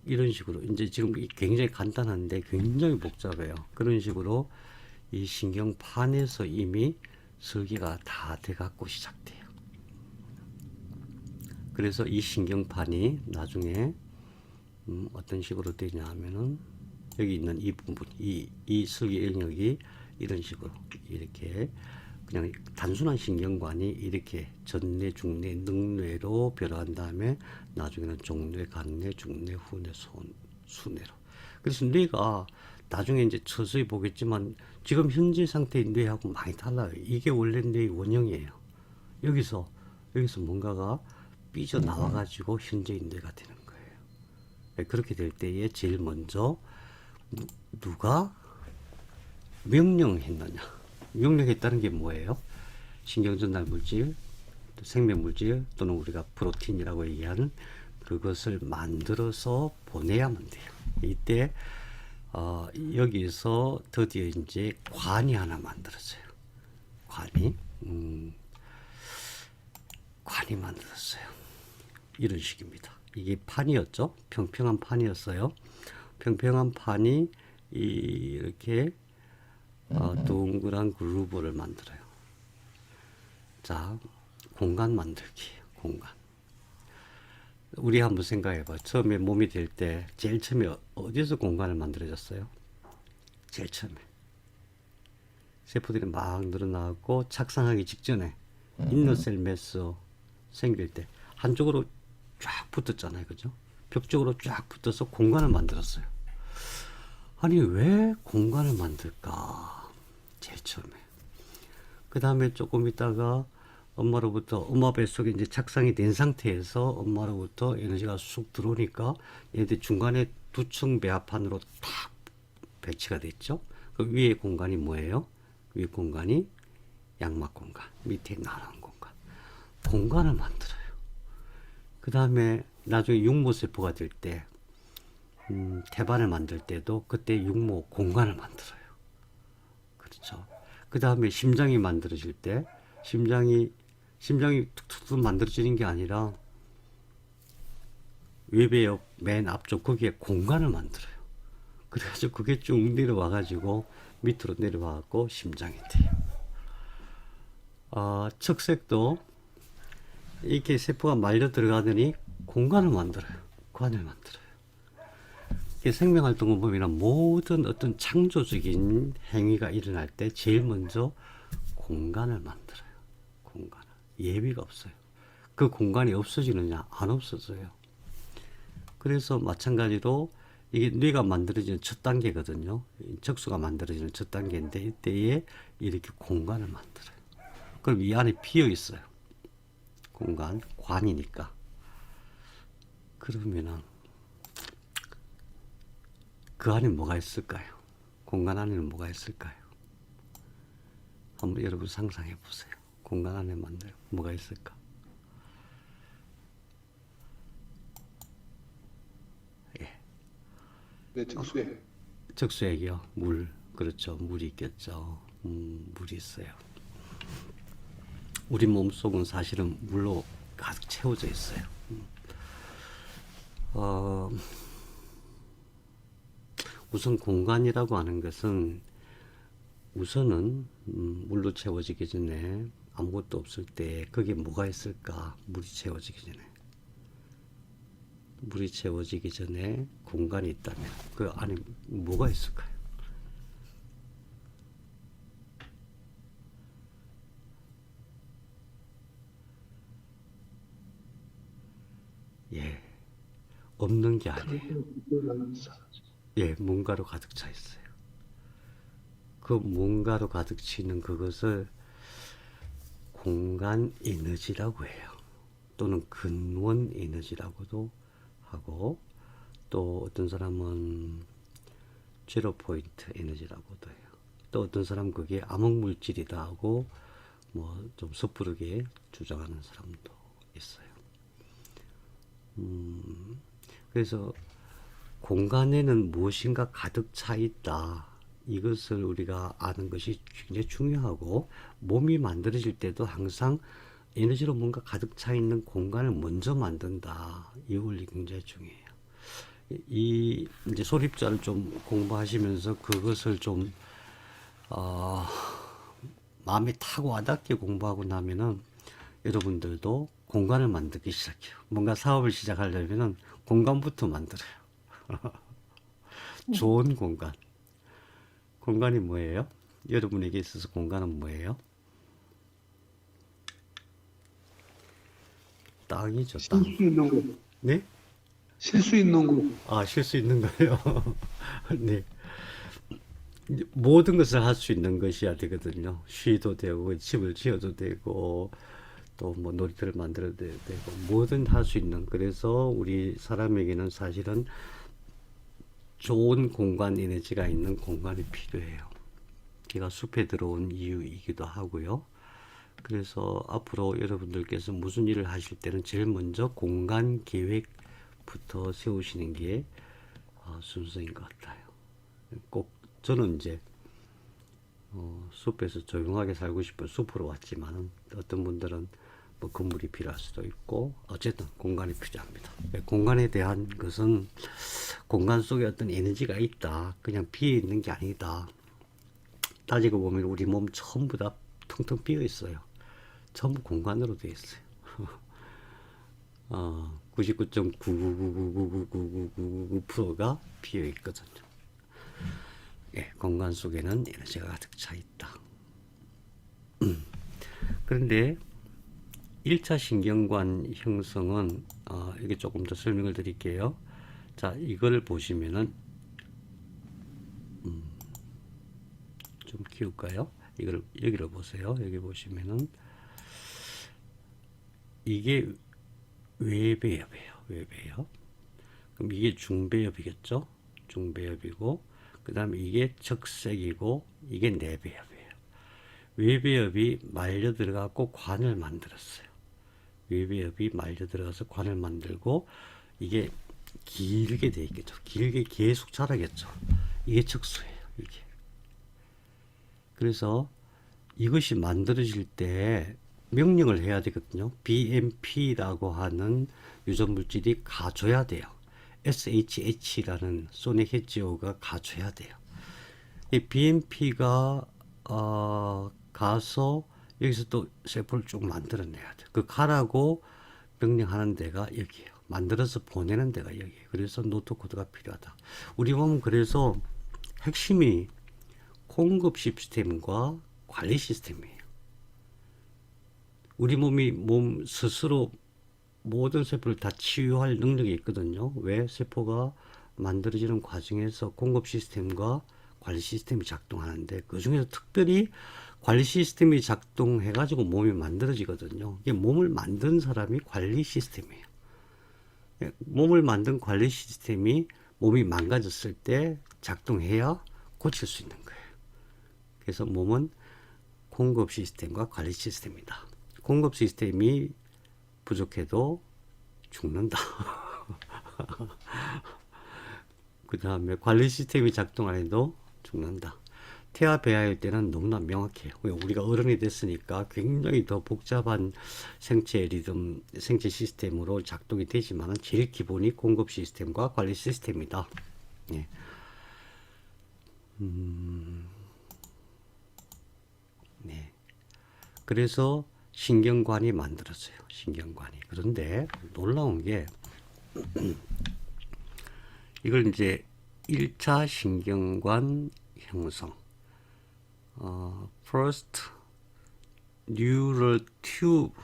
이런 식으로 이제 지금 굉장히 간단한데 굉장히 복잡해요. 그런 식으로 이 신경판에서 이미 설계가 다 돼갖고 시작돼요. 그래서 이 신경판이 나중에 어떤 식으로 되냐 하면은 여기 있는 이 부분, 이 설계 영역이 이런 식으로 이렇게 그냥 단순한 신경관이 이렇게 전뇌, 중뇌, 능뇌로 변화한 다음에 나중에는 종뇌, 간뇌, 중뇌, 후뇌, 수뇌로. 그래서 뇌가 나중에 이제 서서히 보겠지만 지금 현재 상태의 뇌하고 많이 달라요. 이게 원래 뇌의 원형이에요. 여기서 뭔가가 삐져 나와가지고 현재의 뇌가 되는 거예요. 그렇게 될 때에 제일 먼저 누가 명령했느냐? 명령했다는 게 뭐예요? 신경전달 물질, 생명물질 또는 우리가 프로틴이라고 얘기하는 그것을 만들어서 보내야만 돼요. 이때 여기서 드디어 이제 관이 하나 만들어져요. 관이 만들었어요. 이런 식입니다. 이게 판이었죠. 평평한 판이었어요. 평평한 판이 이렇게 동그란 그루브를 만들어요. 자, 공간 만들기예요. 공간. 우리 한번 생각해봐. 처음에 몸이 될 때 제일 처음에 어디서 공간을 만들어졌어요? 제일 처음에 세포들이 막 늘어나고 착상하기 직전에 인너셀 매스 생길 때 한쪽으로 쫙 붙었잖아요. 그죠? 벽쪽으로 쫙 붙어서 공간을 만들었어요. 아니 왜 공간을 만들까? 제일 처음에. 그 다음에 조금 있다가 엄마 뱃속에 이제 착상이 된 상태에서 엄마로부터 에너지가 쑥 들어오니까 얘들 중간에 두층 배합판으로 탁 배치가 됐죠. 그 위에 공간이 뭐예요? 위에 공간이 양막 공간, 밑에 나란 공간. 공간을 만들어요. 그 다음에 나중에 육모세포가 될 때, 태반을 만들 때도 그때 육모 공간을 만들어요. 그렇죠. 그 다음에 심장이 만들어질 때, 심장이 툭툭 만들어지는 게 아니라 외배역 맨 앞쪽 거기에 공간을 만들어요. 그래가지고 그게 쭉 내려와가지고 밑으로 내려와갖고 심장이 돼요. 척색도 이렇게 세포가 말려 들어가더니 공간을 만들어요. 관을 만들어요. 생명활동을 보면 모든 어떤 창조적인 행위가 일어날 때 제일 먼저 공간을 만들어요. 공간을. 예비가 없어요. 그 공간이 없어지느냐? 안 없어져요. 그래서 마찬가지로 이게 뇌가 만들어지는 첫 단계거든요. 적수가 만들어지는 첫 단계인데 이때에 이렇게 공간을 만들어요. 그럼 이 안에 비어 있어요. 공간, 관이니까. 그러면은 그 안에 뭐가 있을까요? 공간 안에는 뭐가 있을까요? 한번 여러분 상상해 보세요. 공간 안에 뭐가 있을까? 예. 네, 특수해. 적수액이요. 물. 그렇죠. 물이 있겠죠. 물이 있어요. 우리 몸속은 사실은 물로 가득 채워져 있어요. 우선 공간이라고 하는 것은 우선은 물로 채워지기 전에 아무것도 없을 때 거기에 뭐가 있을까? 물이 채워지기 전에 공간이 있다면 그 안에 뭐가 있을까요? 예, 없는 게 아니에요. 예, 뭔가로 가득 차 있어요. 그 뭔가로 가득 치는 그것을 공간 에너지라고 해요. 또는 근원 에너지라고도 하고, 또 어떤 사람은 제로 포인트 에너지라고도 해요. 또 어떤 사람은 그게 암흑물질이다 하고 뭐 좀 섣부르게 주장하는 사람도 있어요. 그래서 공간에는 무엇인가 가득 차 있다. 이것을 우리가 아는 것이 굉장히 중요하고, 몸이 만들어질 때도 항상 에너지로 뭔가 가득 차 있는 공간을 먼저 만든다. 이 원리 굉장히 중요해요. 이 이제 소립자를 좀 공부하시면서 그것을 좀 마음에 타고 와닿게 공부하고 나면은 여러분들도 공간을 만들기 시작해요. 뭔가 사업을 시작하려면은 공간부터 만들어요. 좋은 공간. 공간이 뭐예요? 여러분에게 있어서 공간은 뭐예요? 땅이죠, 쉴 땅. 수 있는 곳. 네? 쉴 수 있는 곳. 아, 쉴 수 있는 거예요. 네. 모든 것을 할 수 있는 것이야 되거든요. 쉬도 되고, 집을 지어도 되고, 또 뭐 놀이터를 만들어도 되고, 뭐든 할 수 있는. 그래서 우리 사람에게는 사실은 좋은 공간 에너지가 있는 공간이 필요해요. 제가 숲에 들어온 이유이기도 하고요. 그래서 앞으로 여러분들께서 무슨 일을 하실 때는 제일 먼저 공간 계획부터 세우시는 게 순서인 것 같아요. 꼭 저는 이제 숲에서 조용하게 살고 싶어 숲으로 왔지만 어떤 분들은 뭐 건물이 필요할 수도 있고 어쨌든 공간이 필요합니다. 공간에 대한 것은 공간 속에 어떤 에너지가 있다. 그냥 비어 있는 게 아니다. 따지고 보면 우리 몸 전부 다 텅텅 비어 있어요. 전부 공간으로 되어 있어요. 99.999999999%가 비어 있거든요. 예, 공간 속에는 에너지가 가득 차 있다. 그런데 1차 신경관 형성은 이게 조금 더 설명을 드릴게요. 자, 이걸 보시면은 좀 키울까요? 이걸 여기를 보세요. 여기 보시면은 이게 외배엽이에요. 외배엽. 그럼 이게 중배엽이겠죠? 중배엽이고 그 다음에 이게 적색이고 이게 내배엽이에요. 외배엽이 말려 들어가고 관을 만들었어요. 외배엽이 말려 들어가서 관을 만들고 이게 길게 돼 있겠죠. 길게 계속 자라겠죠. 이게 척수예요. 이게. 그래서 이것이 만들어질 때 명령을 해야 되거든요. BMP라고 하는 유전 물질이 가줘야 돼요. SHH라는 소닉 해지오가 가줘야 돼요. 이 BMP가 가서 여기서 또 세포를 쭉 만들어내야 돼요. 그 가라고 명령하는 데가 여기예요. 만들어서 보내는 데가 여기예요. 그래서 노트 코드가 필요하다. 우리 몸은 그래서 핵심이 공급 시스템과 관리 시스템이에요. 우리 몸 스스로 모든 세포를 다 치유할 능력이 있거든요. 왜? 세포가 만들어지는 과정에서 공급 시스템과 관리 시스템이 작동하는데 그 중에서 특별히 관리 시스템이 작동해가지고 몸이 만들어지거든요. 이게 몸을 만든 사람이 관리 시스템이에요. 몸을 만든 관리 시스템이 몸이 망가졌을 때 작동해야 고칠 수 있는 거예요. 그래서 몸은 공급 시스템과 관리 시스템이다. 공급 시스템이 부족해도 죽는다. 그 다음에 관리 시스템이 작동 안 해도 죽는다. 태아 배아일 때는 너무나 명확해요. 우리가 어른이 됐으니까 굉장히 더 복잡한 생체 리듬, 생체 시스템으로 작동이 되지만 제일 기본이 공급 시스템과 관리 시스템이다. 예. 네. 그래서 신경관이 만들어져요. 신경관이. 그런데 놀라운 게 이걸 이제 1차 신경관 형성, First Neural Tube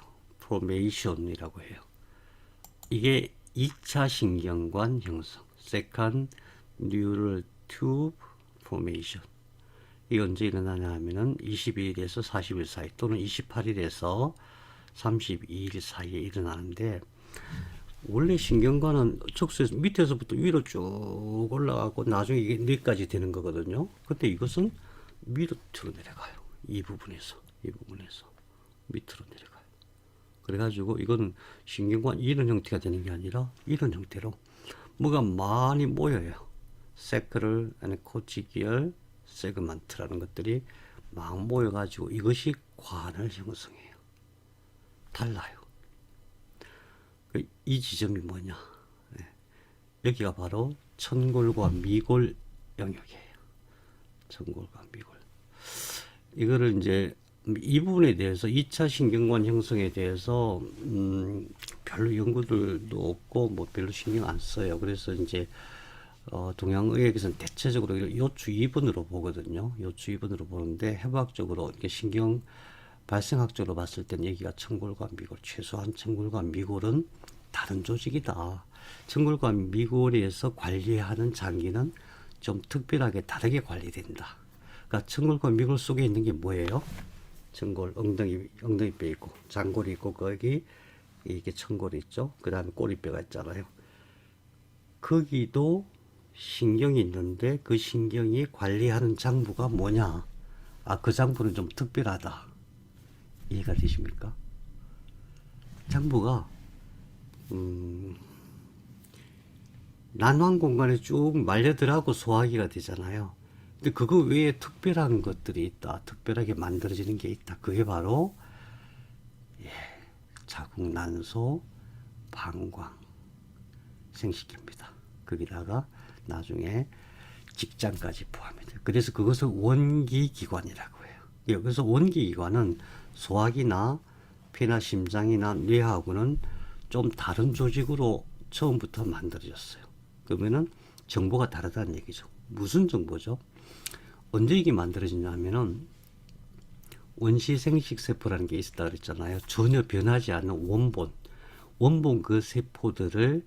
Formation이라고 해요. 이게 2차 신경관 형성, Second Neural Tube Formation. 이게 언제 일어나냐 하면은 22일에서 40일 사이 또는 28일에서 32일 사이에 일어나는데 원래 신경관은 척수에서 밑에서부터 위로 쭉 올라가고 나중에 이게 뇌까지 되는 거거든요. 근데 이것은 밑으로 내려가요. 이 부분에서 밑으로 내려가요. 그래가지고 이건 신경관 이런 형태가 되는 게 아니라 이런 형태로 뭐가 많이 모여요. 세크를 아니 코치기열 세그먼트라는 것들이 막 모여가지고 이것이 관을 형성해요. 달라요. 이 지점이 뭐냐? 네. 여기가 바로 천골과 미골 영역이에요. 천골과 미골. 이거를 이제 이 부분에 대해서 2차 신경관 형성에 대해서 별로 연구들도 없고 뭐 별로 신경 안 써요. 그래서 이제 동양의학에서는 대체적으로 요추2번으로 보거든요. 요추2번으로 보는데 해부학적으로 이렇게 신경 발생학적으로 봤을 때는 여기가 청골과 미골, 최소한 청골과 미골은 다른 조직이다. 청골과 미골에서 관리하는 장기는 좀 특별하게 다르게 관리된다. 그러니까 청골과 미골 속에 있는 게 뭐예요? 청골, 엉덩이뼈 있고, 장골이 있고, 거기 이게 청골이 있죠. 그 다음에 꼬리뼈가 있잖아요. 거기도 신경이 있는데 그 신경이 관리하는 장부가 뭐냐? 아, 그 장부는 좀 특별하다. 이해가 되십니까? 장부가 난황 공간에 쭉 말려들어가고 소화기가 되잖아요. 근데 그거 외에 특별한 것들이 있다. 특별하게 만들어지는 게 있다. 그게 바로 자궁, 난소, 방광, 생식기입니다. 거기다가 나중에 직장까지 포함이 돼요. 그래서 그것을 원기기관이라고 해요. 여기서 원기기관은 소화기나 폐나 심장이나 뇌하고는 좀 다른 조직으로 처음부터 만들어졌어요. 그러면은 정보가 다르다는 얘기죠. 무슨 정보죠? 언제 이게 만들어지냐면은 원시생식세포라는 게 있었다 그랬잖아요. 전혀 변하지 않는 원본 그 세포들을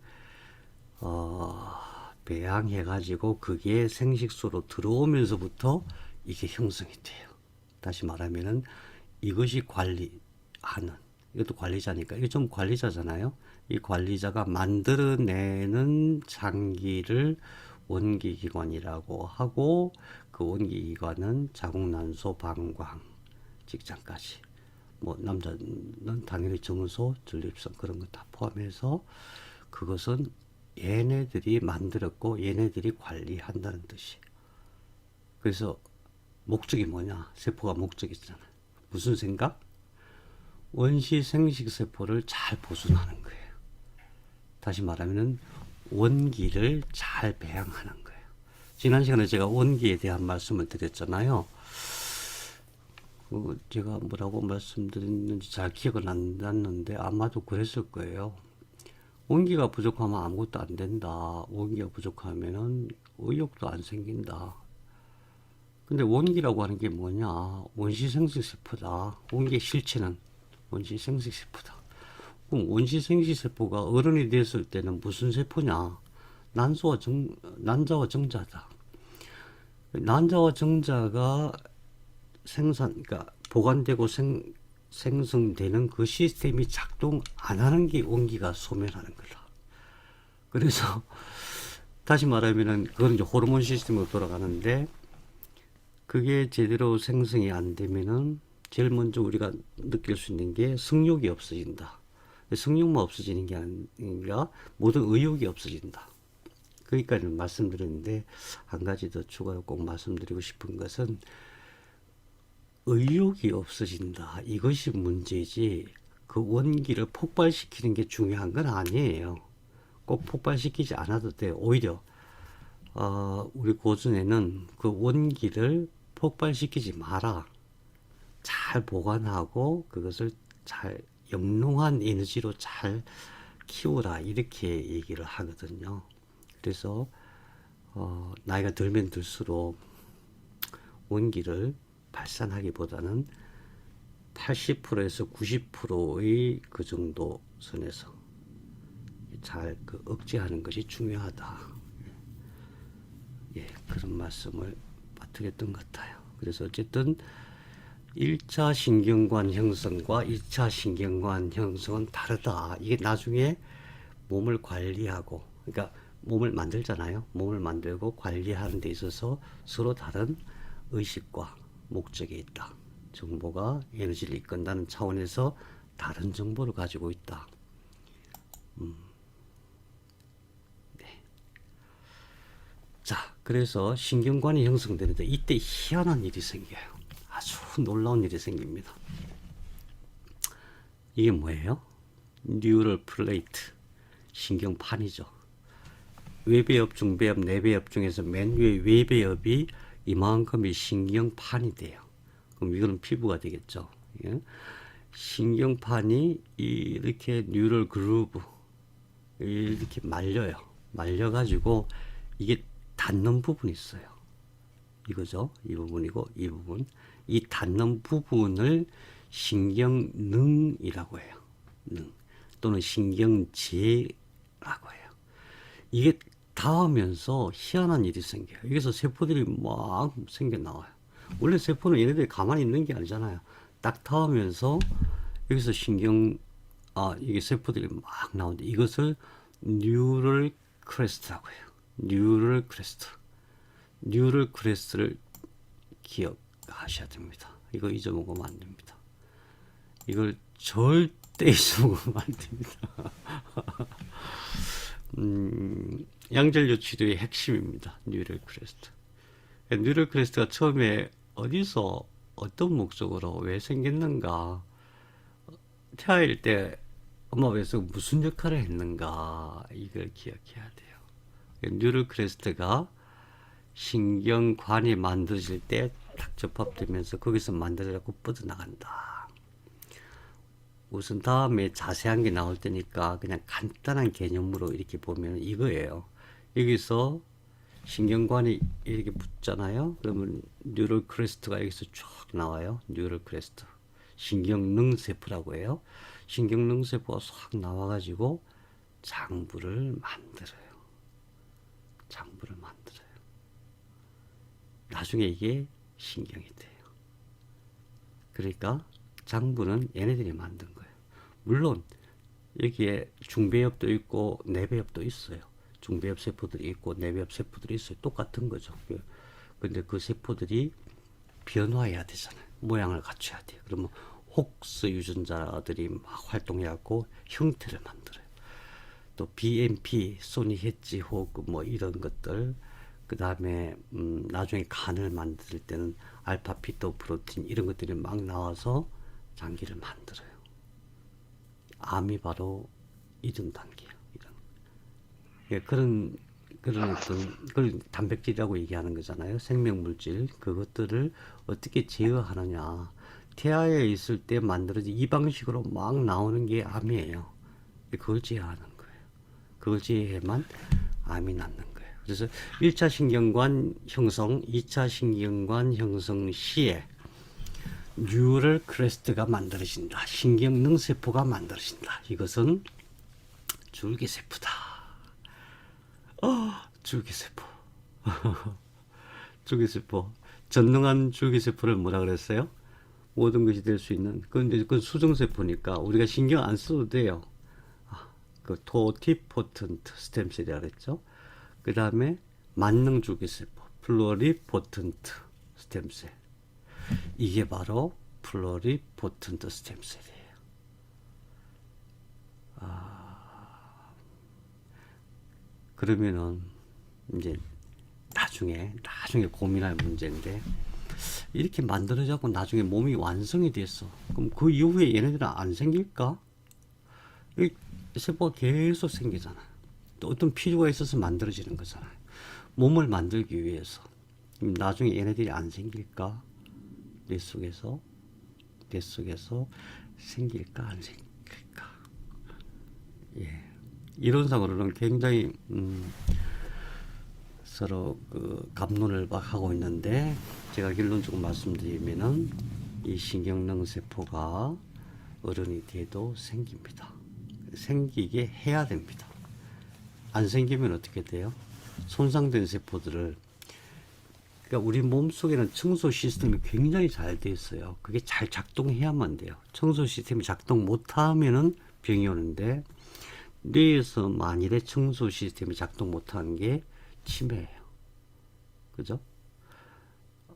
배양해가지고 그게 생식소로 들어오면서부터 이게 형성이 돼요. 다시 말하면은 이것이 관리하는, 이것도 관리자니까 이게 좀 관리자잖아요. 이 관리자가 만들어내는 장기를 원기기관이라고 하고, 그 원기기관은 자궁, 난소, 방광, 직장까지, 뭐 남자는 당연히 정소, 전립선 그런 거 다 포함해서 그것은 얘네들이 만들었고 얘네들이 관리한다는 뜻이에요. 그래서 목적이 뭐냐? 세포가 목적이 있잖아요. 무슨 생각? 원시 생식세포를 잘 보존하는 거예요. 다시 말하면 원기를 잘 배양하는 거예요. 지난 시간에 제가 원기에 대한 말씀을 드렸잖아요. 제가 뭐라고 말씀드렸는지 잘 기억은 안 났는데 아마도 그랬을 거예요. 원기가 부족하면 아무것도 안 된다. 원기가 부족하면은 의욕도 안 생긴다. 근데 원기라고 하는 게 뭐냐? 원시생식세포다. 원기의 실체는 원시생식세포다. 그럼 원시생식세포가 어른이 됐을 때는 무슨 세포냐? 난자와 정자다. 난자와 정자가 그러니까 보관되고 생성되는 그 시스템이 작동 안 하는 게 원기가 소멸하는 거다. 그래서 다시 말하면은 그건 이제 호르몬 시스템으로 돌아가는데, 그게 제대로 생성이 안 되면은 제일 먼저 우리가 느낄 수 있는 게 성욕이 없어진다. 성욕만 없어지는 게 아니라 모든 의욕이 없어진다. 거기까지는 말씀드렸는데, 한 가지 더 추가로 꼭 말씀드리고 싶은 것은 의욕이 없어진다. 이것이 문제지 그 원기를 폭발시키는 게 중요한 건 아니에요. 꼭 폭발시키지 않아도 돼요. 오히려 우리 고전에는 그 원기를 폭발시키지 마라. 잘 보관하고 그것을 잘 영롱한 에너지로 잘 키우라. 이렇게 얘기를 하거든요. 그래서 나이가 들면 들수록 원기를 발산하기보다는 80%에서 90%의 그 정도 선에서 잘 그 억제하는 것이 중요하다. 예, 그런 말씀을 드렸던 것 같아요. 그래서 어쨌든 1차 신경관 형성과 2차 신경관 형성은 다르다. 이게 나중에 몸을 관리하고, 그러니까 몸을 만들잖아요. 몸을 만들고 관리하는 데 있어서 서로 다른 의식과 목적이 있다. 정보가 에너지를 이끈다는 차원에서 다른 정보를 가지고 있다. 네. 자, 그래서 신경관이 형성되는데 이때 희한한 일이 생겨요. 아주 놀라운 일이 생깁니다. 이게 뭐예요? 뉴럴 플레이트, 신경판이죠. 외배엽, 중배엽, 내배엽 중에서 맨 위에 외배엽이 이만큼의 신경판이 돼요. 그럼 이거는 피부가 되겠죠. 예? 신경판이 이렇게 뉴럴 그루브 이렇게 말려요. 말려가지고 이게 닿는 부분이 있어요. 이거죠. 이 부분이고 이 부분. 이 닿는 부분을 신경능이라고 해요. 능. 또는 신경지라고 해요. 이게 닿으면서 희한한 일이 생겨요. 여기서 세포들이 막 생겨 나와요. 원래 세포는 얘네들이 가만히 있는 게 아니잖아요. 딱 닿으면서 여기서 이게 세포들이 막 나오는데 이것을 뉴럴 크레스트라고 해요. 뉴럴 크레스트. 뉴럴 크레스트를 기억하셔야 됩니다. 이거 잊어먹으면 안 됩니다. 이걸 절대 잊어먹으면 안 됩니다. 양전류 치료의 핵심입니다. 뉴럴 크레스트. 뉴럴 크레스트가 처음에 어디서 어떤 목적으로 왜 생겼는가, 태아일 때 엄마 뱃속 무슨 역할을 했는가, 이걸 기억해야 돼요. 뉴럴 크레스트가 신경관이 만들어질 때 딱 접합되면서 거기서 만들어져서 뻗어나간다. 우선 다음에 자세한 게 나올 테니까 그냥 간단한 개념으로 이렇게 보면 이거예요. 여기서 신경관이 이렇게 붙잖아요. 그러면 뉴럴 크레스트가 여기서 쭉 나와요. 뉴럴 크레스트. 신경능세포라고 해요. 신경능세포가 싹 나와가지고 장부를 만들어요. 장부를 만들어요. 나중에 이게 신경이 돼요. 그러니까 장부는 얘네들이 만든 거예요. 물론 여기에 중배엽도 있고 내배엽도 있어요. 중배엽 세포들이 있고 내배엽 세포들이 있어요. 똑같은 거죠. 근데 그 세포들이 변화해야 되잖아요. 모양을 갖춰야 돼요. 그러면 혹스 유전자들이 막 활동해갖고 형태를 만들어요. 또 BMP, 소니 헤지 호그 뭐 이런 것들, 그 다음에 나중에 간을 만들 때는 알파 피토 프로틴 이런 것들이 막 나와서 장기를 만들어요. 암이 바로 이런 단계예요. 이런. 예, 그런 그런 단백질이라고 얘기하는 거잖아요. 생명물질 그것들을 어떻게 제어하느냐. 태아에 있을 때 만들어진 이 방식으로 막 나오는 게 암이에요. 그걸 제어하는 거예요. 그걸 제어해야만 암이 낫는 거예요. 그래서 1차 신경관 형성, 2차 신경관 형성 시에 뉴럴 크레스트가 만들어진다. 신경능세포가 만들어진다. 이것은 줄기세포다. 줄기세포. 줄기세포. 전능한 줄기세포를 뭐라 그랬어요? 모든 것이 될 수 있는. 그건 수정세포니까 우리가 신경 안 써도 돼요. 그 토티포턴트 스템셀이라 그랬죠. 그 다음에 만능 줄기세포, 플로리포턴트 스템셀. 이게 바로 플로리포턴트 스템셀이에요. 그러면은 이제 나중에 고민할 문제인데, 이렇게 만들어져고 나중에 몸이 완성이 됐어. 그럼 그 이후에 얘네들은 안 생길까? 이 세포가 계속 생기잖아. 또 어떤 필요가 있어서 만들어지는 거잖아요. 몸을 만들기 위해서. 나중에 얘네들이 안 생길까? 뇌 속에서 생길까 안 생길까? 예. 이론상으로는 굉장히 서로 그 갑론을 막 하고 있는데, 제가 결론적으로 말씀드리면은 이 신경능 세포가 어른이 돼도 생깁니다. 생기게 해야 됩니다. 안 생기면 어떻게 돼요? 손상된 세포들을, 그러니까 우리 몸속에는 청소 시스템이 굉장히 잘 돼 있어요. 그게 잘 작동해야만 돼요. 청소 시스템이 작동 못하면은 병이 오는데, 뇌에서 만일에 청소 시스템이 작동 못하는 게 치매예요. 그죠?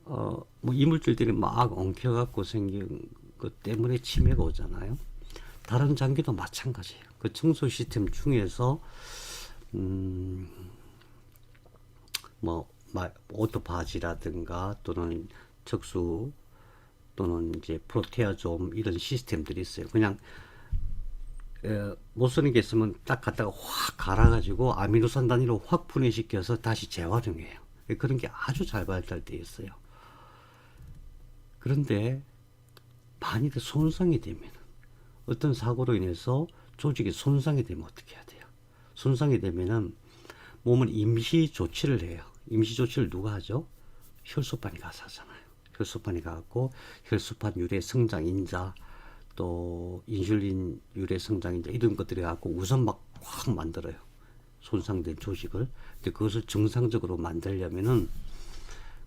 뭐 이물질들이 막 엉켜갖고 생긴 것 때문에 치매가 오잖아요. 다른 장기도 마찬가지예요. 그 청소 시스템 중에서 뭐 오토파지라든가 또는 척수 또는 이제 프로테아좀 이런 시스템들이 있어요. 그냥 못 쓰는 게 있으면 딱 갖다가 확 갈아가지고 아미노산 단위로 확 분해시켜서 다시 재활용해요. 그런 게 아주 잘 발달되어 있어요. 그런데 만일에 손상이 되면 어떤 사고로 인해서 조직이 손상이 되면 어떻게 해야 돼요? 손상이 되면은 몸은 임시 조치를 해요. 임시 조치를 누가 하죠? 혈소판이 가서 하잖아요. 혈소판이 가고 혈소판 유래 성장 인자 또 인슐린 유래 성장 인자 이런 것들이 갖고 우선 막 확 만들어요. 손상된 조직을. 근데 그것을 정상적으로 만들려면은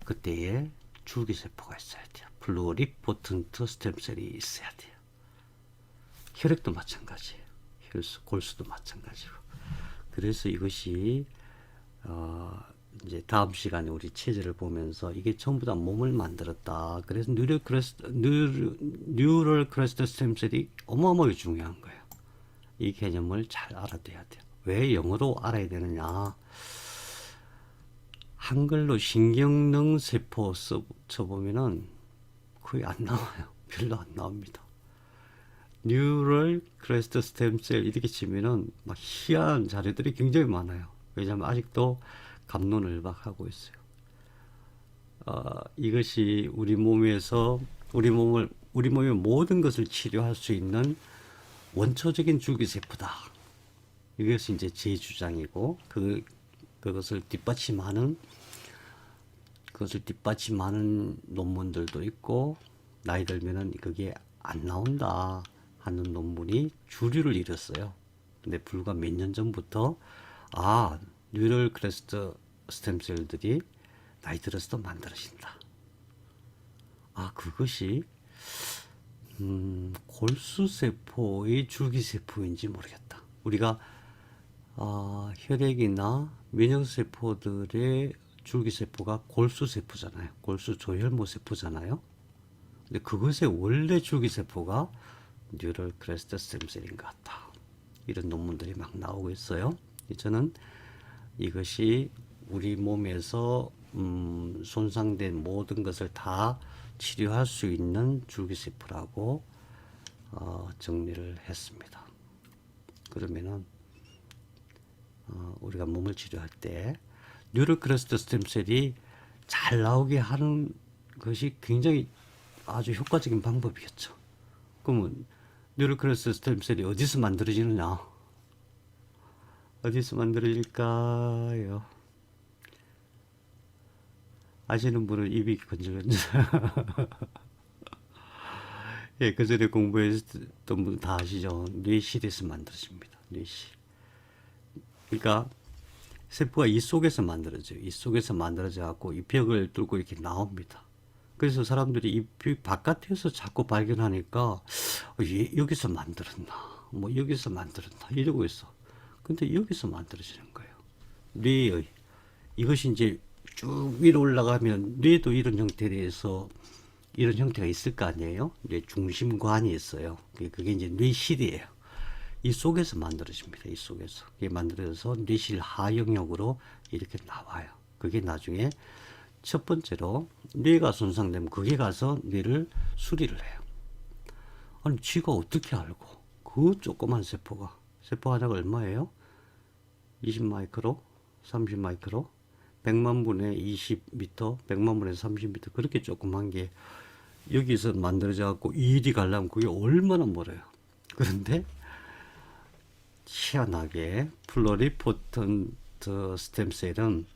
그때에 줄기세포가 있어야 돼요. 플루리포턴트 스템셀이 있어야 돼요. 혈액도 마찬가지예요. 골수도 마찬가지고. 그래서 이것이 이제 다음 시간에 우리 체제를 보면서 이게 전부 다 몸을 만들었다. 그래서 뉴럴 크러스터 스템셀이 어마어마하게 중요한 거예요. 이 개념을 잘 알아둬야 돼요. 왜 영어로 알아야 되느냐? 한글로 신경능 세포 쳐보면은 거의 안 나와요. 별로 안 나옵니다. 뉴럴 크러스터 스템셀 이렇게 치면은 막 희한한 자료들이 굉장히 많아요. 왜냐하면 아직도 갑론을박하고 있어요. 이것이 우리 몸의 모든 것을 치료할 수 있는 원초적인 줄기세포다. 이것이 이제 제 주장이고 그것을 뒷받침하는 논문들도 있고 나이 들면은 그게 안 나온다 하는 논문이 주류를 이뤘어요. 근데 불과 몇 년 전부터 뉴럴 크러스터 스템셀들이 나이 들어서도 만들어진다. 그것이 골수세포의 줄기세포인지 모르겠다. 우리가 혈액이나 면역세포들의 줄기세포가 골수세포잖아요. 골수조혈모세포잖아요. 근데 그것의 원래 줄기세포가 뉴럴 크러스터 스템셀인 것 같다. 이런 논문들이 막 나오고 있어요. 저는 이것이 우리 몸에서 손상된 모든 것을 다 치료할 수 있는 줄기세포라고 정리를 했습니다. 그러면은 우리가 몸을 치료할 때 뉴럴 크러스터 스템셀이 잘 나오게 하는 것이 굉장히 아주 효과적인 방법이겠죠. 그러면 뉴럴 크러스터 스템셀이 어디서 만들어지느냐? 어디서 만들어질까요? 아시는 분은 입이 건질건질. 예, 그 전에 공부했던 분 다 아시죠? 뇌실에서 만들어집니다. 뇌실. 그러니까 세포가 이 속에서 만들어져요. 이 속에서 만들어져 갖고 이 벽을 뚫고 이렇게 나옵니다. 그래서 사람들이 이 벽 바깥에서 자꾸 발견하니까 여기서 만들었나, 뭐 여기서 만들었나 이러고 있어. 근데 여기서 만들어지는 거예요. 뇌의 이것이 이제 쭉 위로 올라가면 뇌도 이런 형태에서 이런 형태가 있을 거 아니에요. 뇌 중심관이 있어요. 그게 이제 뇌실이에요. 이 속에서 만들어집니다. 이 속에서. 그게 만들어져서 뇌실 하영역으로 이렇게 나와요. 그게 나중에 첫 번째로 뇌가 손상되면 그게 가서 뇌를 수리를 해요. 아니, 쥐가 어떻게 알고? 그 조그만 세포 하나가 얼마예요? 20 마이크로? 30 마이크로? 100만 분의 20m, 100만 분의 30m 그렇게 조그만 게 여기서 만들어져 갖고 이리 가려면 그게 얼마나 멀어요. 그런데 희한하게 플로리포턴트 스템셀은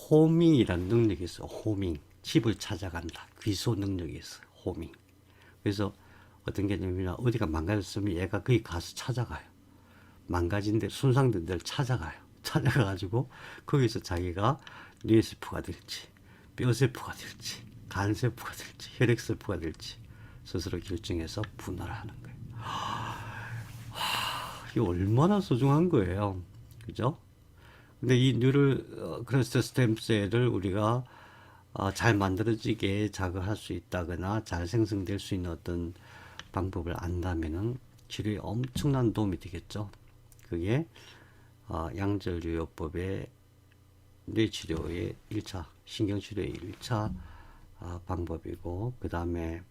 호밍이라는 능력이 있어요. 호밍. 집을 찾아간다. 귀소 능력이 있어요. 호밍. 그래서 어떤 개념이냐, 어디가 망가졌으면 얘가 거기 가서 찾아가요. 망가진 데, 손상된 데를 찾아가요. 찾아가가지고 거기서 자기가 뇌세포가 될지, 뼈세포가 될지, 간세포가 될지, 혈액세포가 될지 스스로 결정해서 분할을 하는 거예요. 이게 얼마나 소중한 거예요. 그죠? 근데 이 뉴럴 크러스터 스템셀을 우리가 잘 만들어지게 자극할 수 있다거나 잘 생성될 수 있는 어떤 방법을 안다면은 치료에 엄청난 도움이 되겠죠. 그게 양절유효법의 뇌치료의 1차, 신경치료의 1차 방법이고, 그 다음에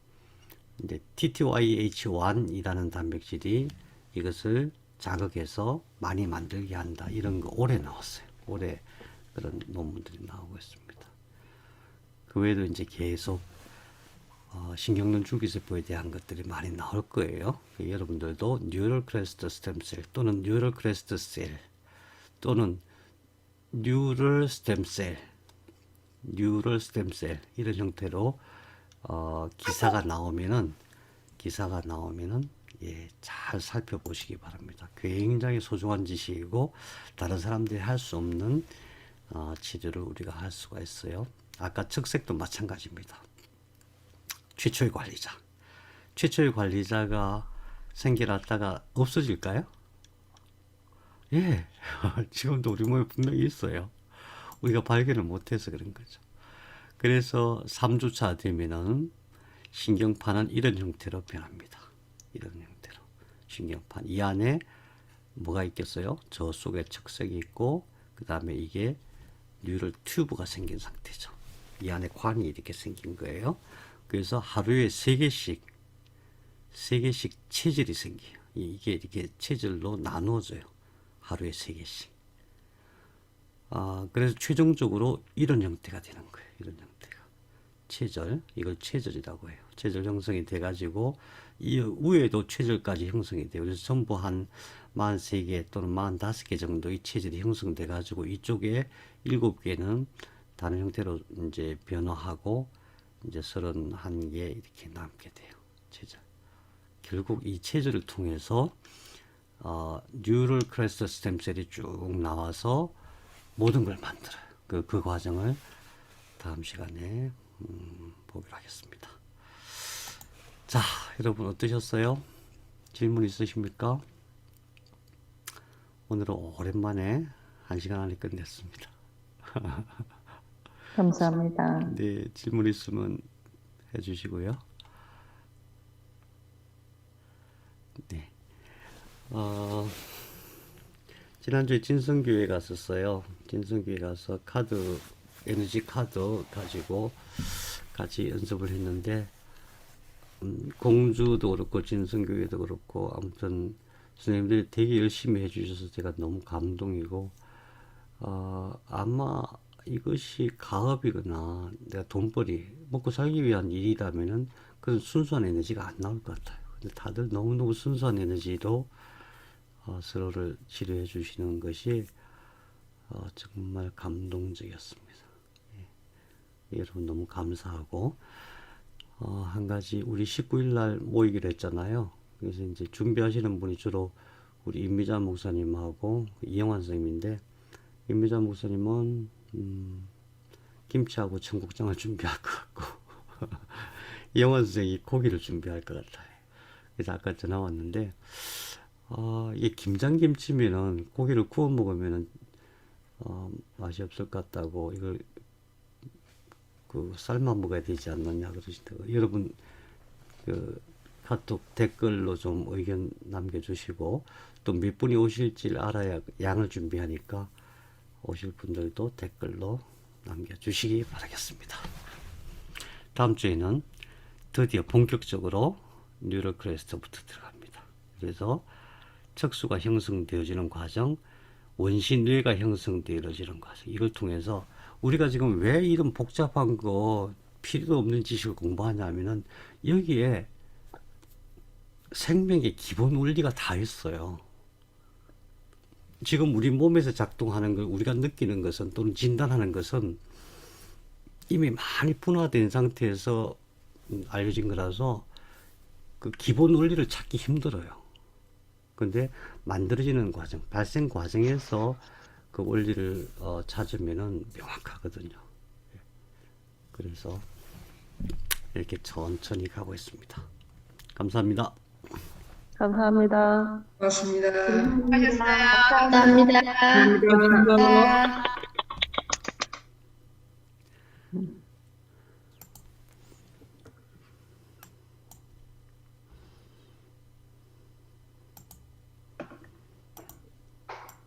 이제 TTYH1이라는 단백질이 이것을 자극해서 많이 만들게 한다. 이런 거 올해 나왔어요. 올해 그런 논문들이 나오고 있습니다. 그 외에도 이제 계속 신경론 줄기세포에 대한 것들이 많이 나올 거예요. 여러분들도 뉴럴 크레스트 스템셀 또는 뉴럴 크레스트 셀 또는 뉴럴 스템셀 이런 형태로 기사가 나오면은 예, 잘 살펴보시기 바랍니다. 굉장히 소중한 지식이고 다른 사람들이 할 수 없는 치료를 우리가 할 수가 있어요. 아까 측색도 마찬가지입니다. 최초의 관리자가 생겨났다가 없어질까요? 예, 지금도 우리 몸에 분명히 있어요. 우리가 발견을 못해서 그런 거죠. 그래서 3주차 되면은 신경판은 이런 형태로 변합니다. 이런 형태로 신경판 이 안에 뭐가 있겠어요? 저 속에 측색이 있고 그 다음에 이게 뉴럴 튜브가 생긴 상태죠. 이 안에 관이 이렇게 생긴 거예요. 그래서 하루에 3개씩 체질이 생겨요. 이게 이렇게 체질로 나누어져요. 하루에 3개씩. 그래서 최종적으로 이런 형태가 되는 거예요. 이런 형태가. 이걸 체질이라고 해요. 체질 형성이 돼가지고, 이 위에도 체질까지 형성이 돼요. 그래서 전부 한 43개 또는 45개 정도의 체질이 형성돼가지고, 이쪽에 7개는 다른 형태로 이제 변화하고, 이제 31개 이렇게 남게 돼요. 체질. 결국 이 체질을 통해서, 뉴럴 크레스트 스템셀이 쭉 나와서 모든 걸 만들어요. 그 과정을 다음 시간에 보기로 하겠습니다. 자, 여러분 어떠셨어요? 질문 있으십니까? 오늘은 오랜만에 1시간 안에 끝냈습니다. 감사합니다. 네, 질문 있으면 해주시고요. 네. 지난주에 진성교회 갔었어요. 진성교회 가서 에너지 카드 가지고 같이 연습을 했는데, 공주도 그렇고, 진성교회도 그렇고, 아무튼, 선생님들이 되게 열심히 해주셔서 제가 너무 감동이고, 아마 이것이 가업이거나 내가 돈벌이, 먹고 살기 위한 일이라면은 그런 순수한 에너지가 안 나올 것 같아요. 근데 다들 너무너무 순수한 에너지로 서로를 치료해 주시는 것이 정말 감동적이었습니다. 예. 여러분 너무 감사하고, 한 가지 우리 19일 날 모이기로 했잖아요. 그래서 이제 준비하시는 분이 주로 우리 임미자 목사님하고 이영환 선생님인데, 임미자 목사님은 김치하고 청국장을 준비할 것 같고 이영환 선생님이 고기를 준비할 것 같아요. 그래서 아까 전화 왔는데, 이게 김장김치면은 고기를 구워 먹으면은 맛이 없을 것 같다고, 이걸 삶아 먹어야 되지 않느냐 그러시더라고요. 여러분 카톡 댓글로 좀 의견 남겨주시고, 또 몇 분이 오실지 알아야 양을 준비하니까 오실 분들도 댓글로 남겨주시기 바라겠습니다. 다음 주에는 드디어 본격적으로 뉴럴 크레스트부터 들어갑니다. 그래서 척수가 형성되어지는 과정, 원시뇌가 형성되어지는 과정, 이걸 통해서 우리가 지금 왜 이런 복잡한 거 필요도 없는 지식을 공부하냐면은 여기에 생명의 기본 원리가 다 있어요. 지금 우리 몸에서 작동하는 걸 우리가 느끼는 것은, 또는 진단하는 것은 이미 많이 분화된 상태에서 알려진 거라서 그 기본 원리를 찾기 힘들어요. 근데 만들어지는 과정, 발생 과정에서 그 원리를 찾으면은 명확하거든요. 그래서 이렇게 천천히 가고 있습니다. 감사합니다. 감사합니다. 고맙습니다. 감사합니다. 감사합니다. 감사합니다.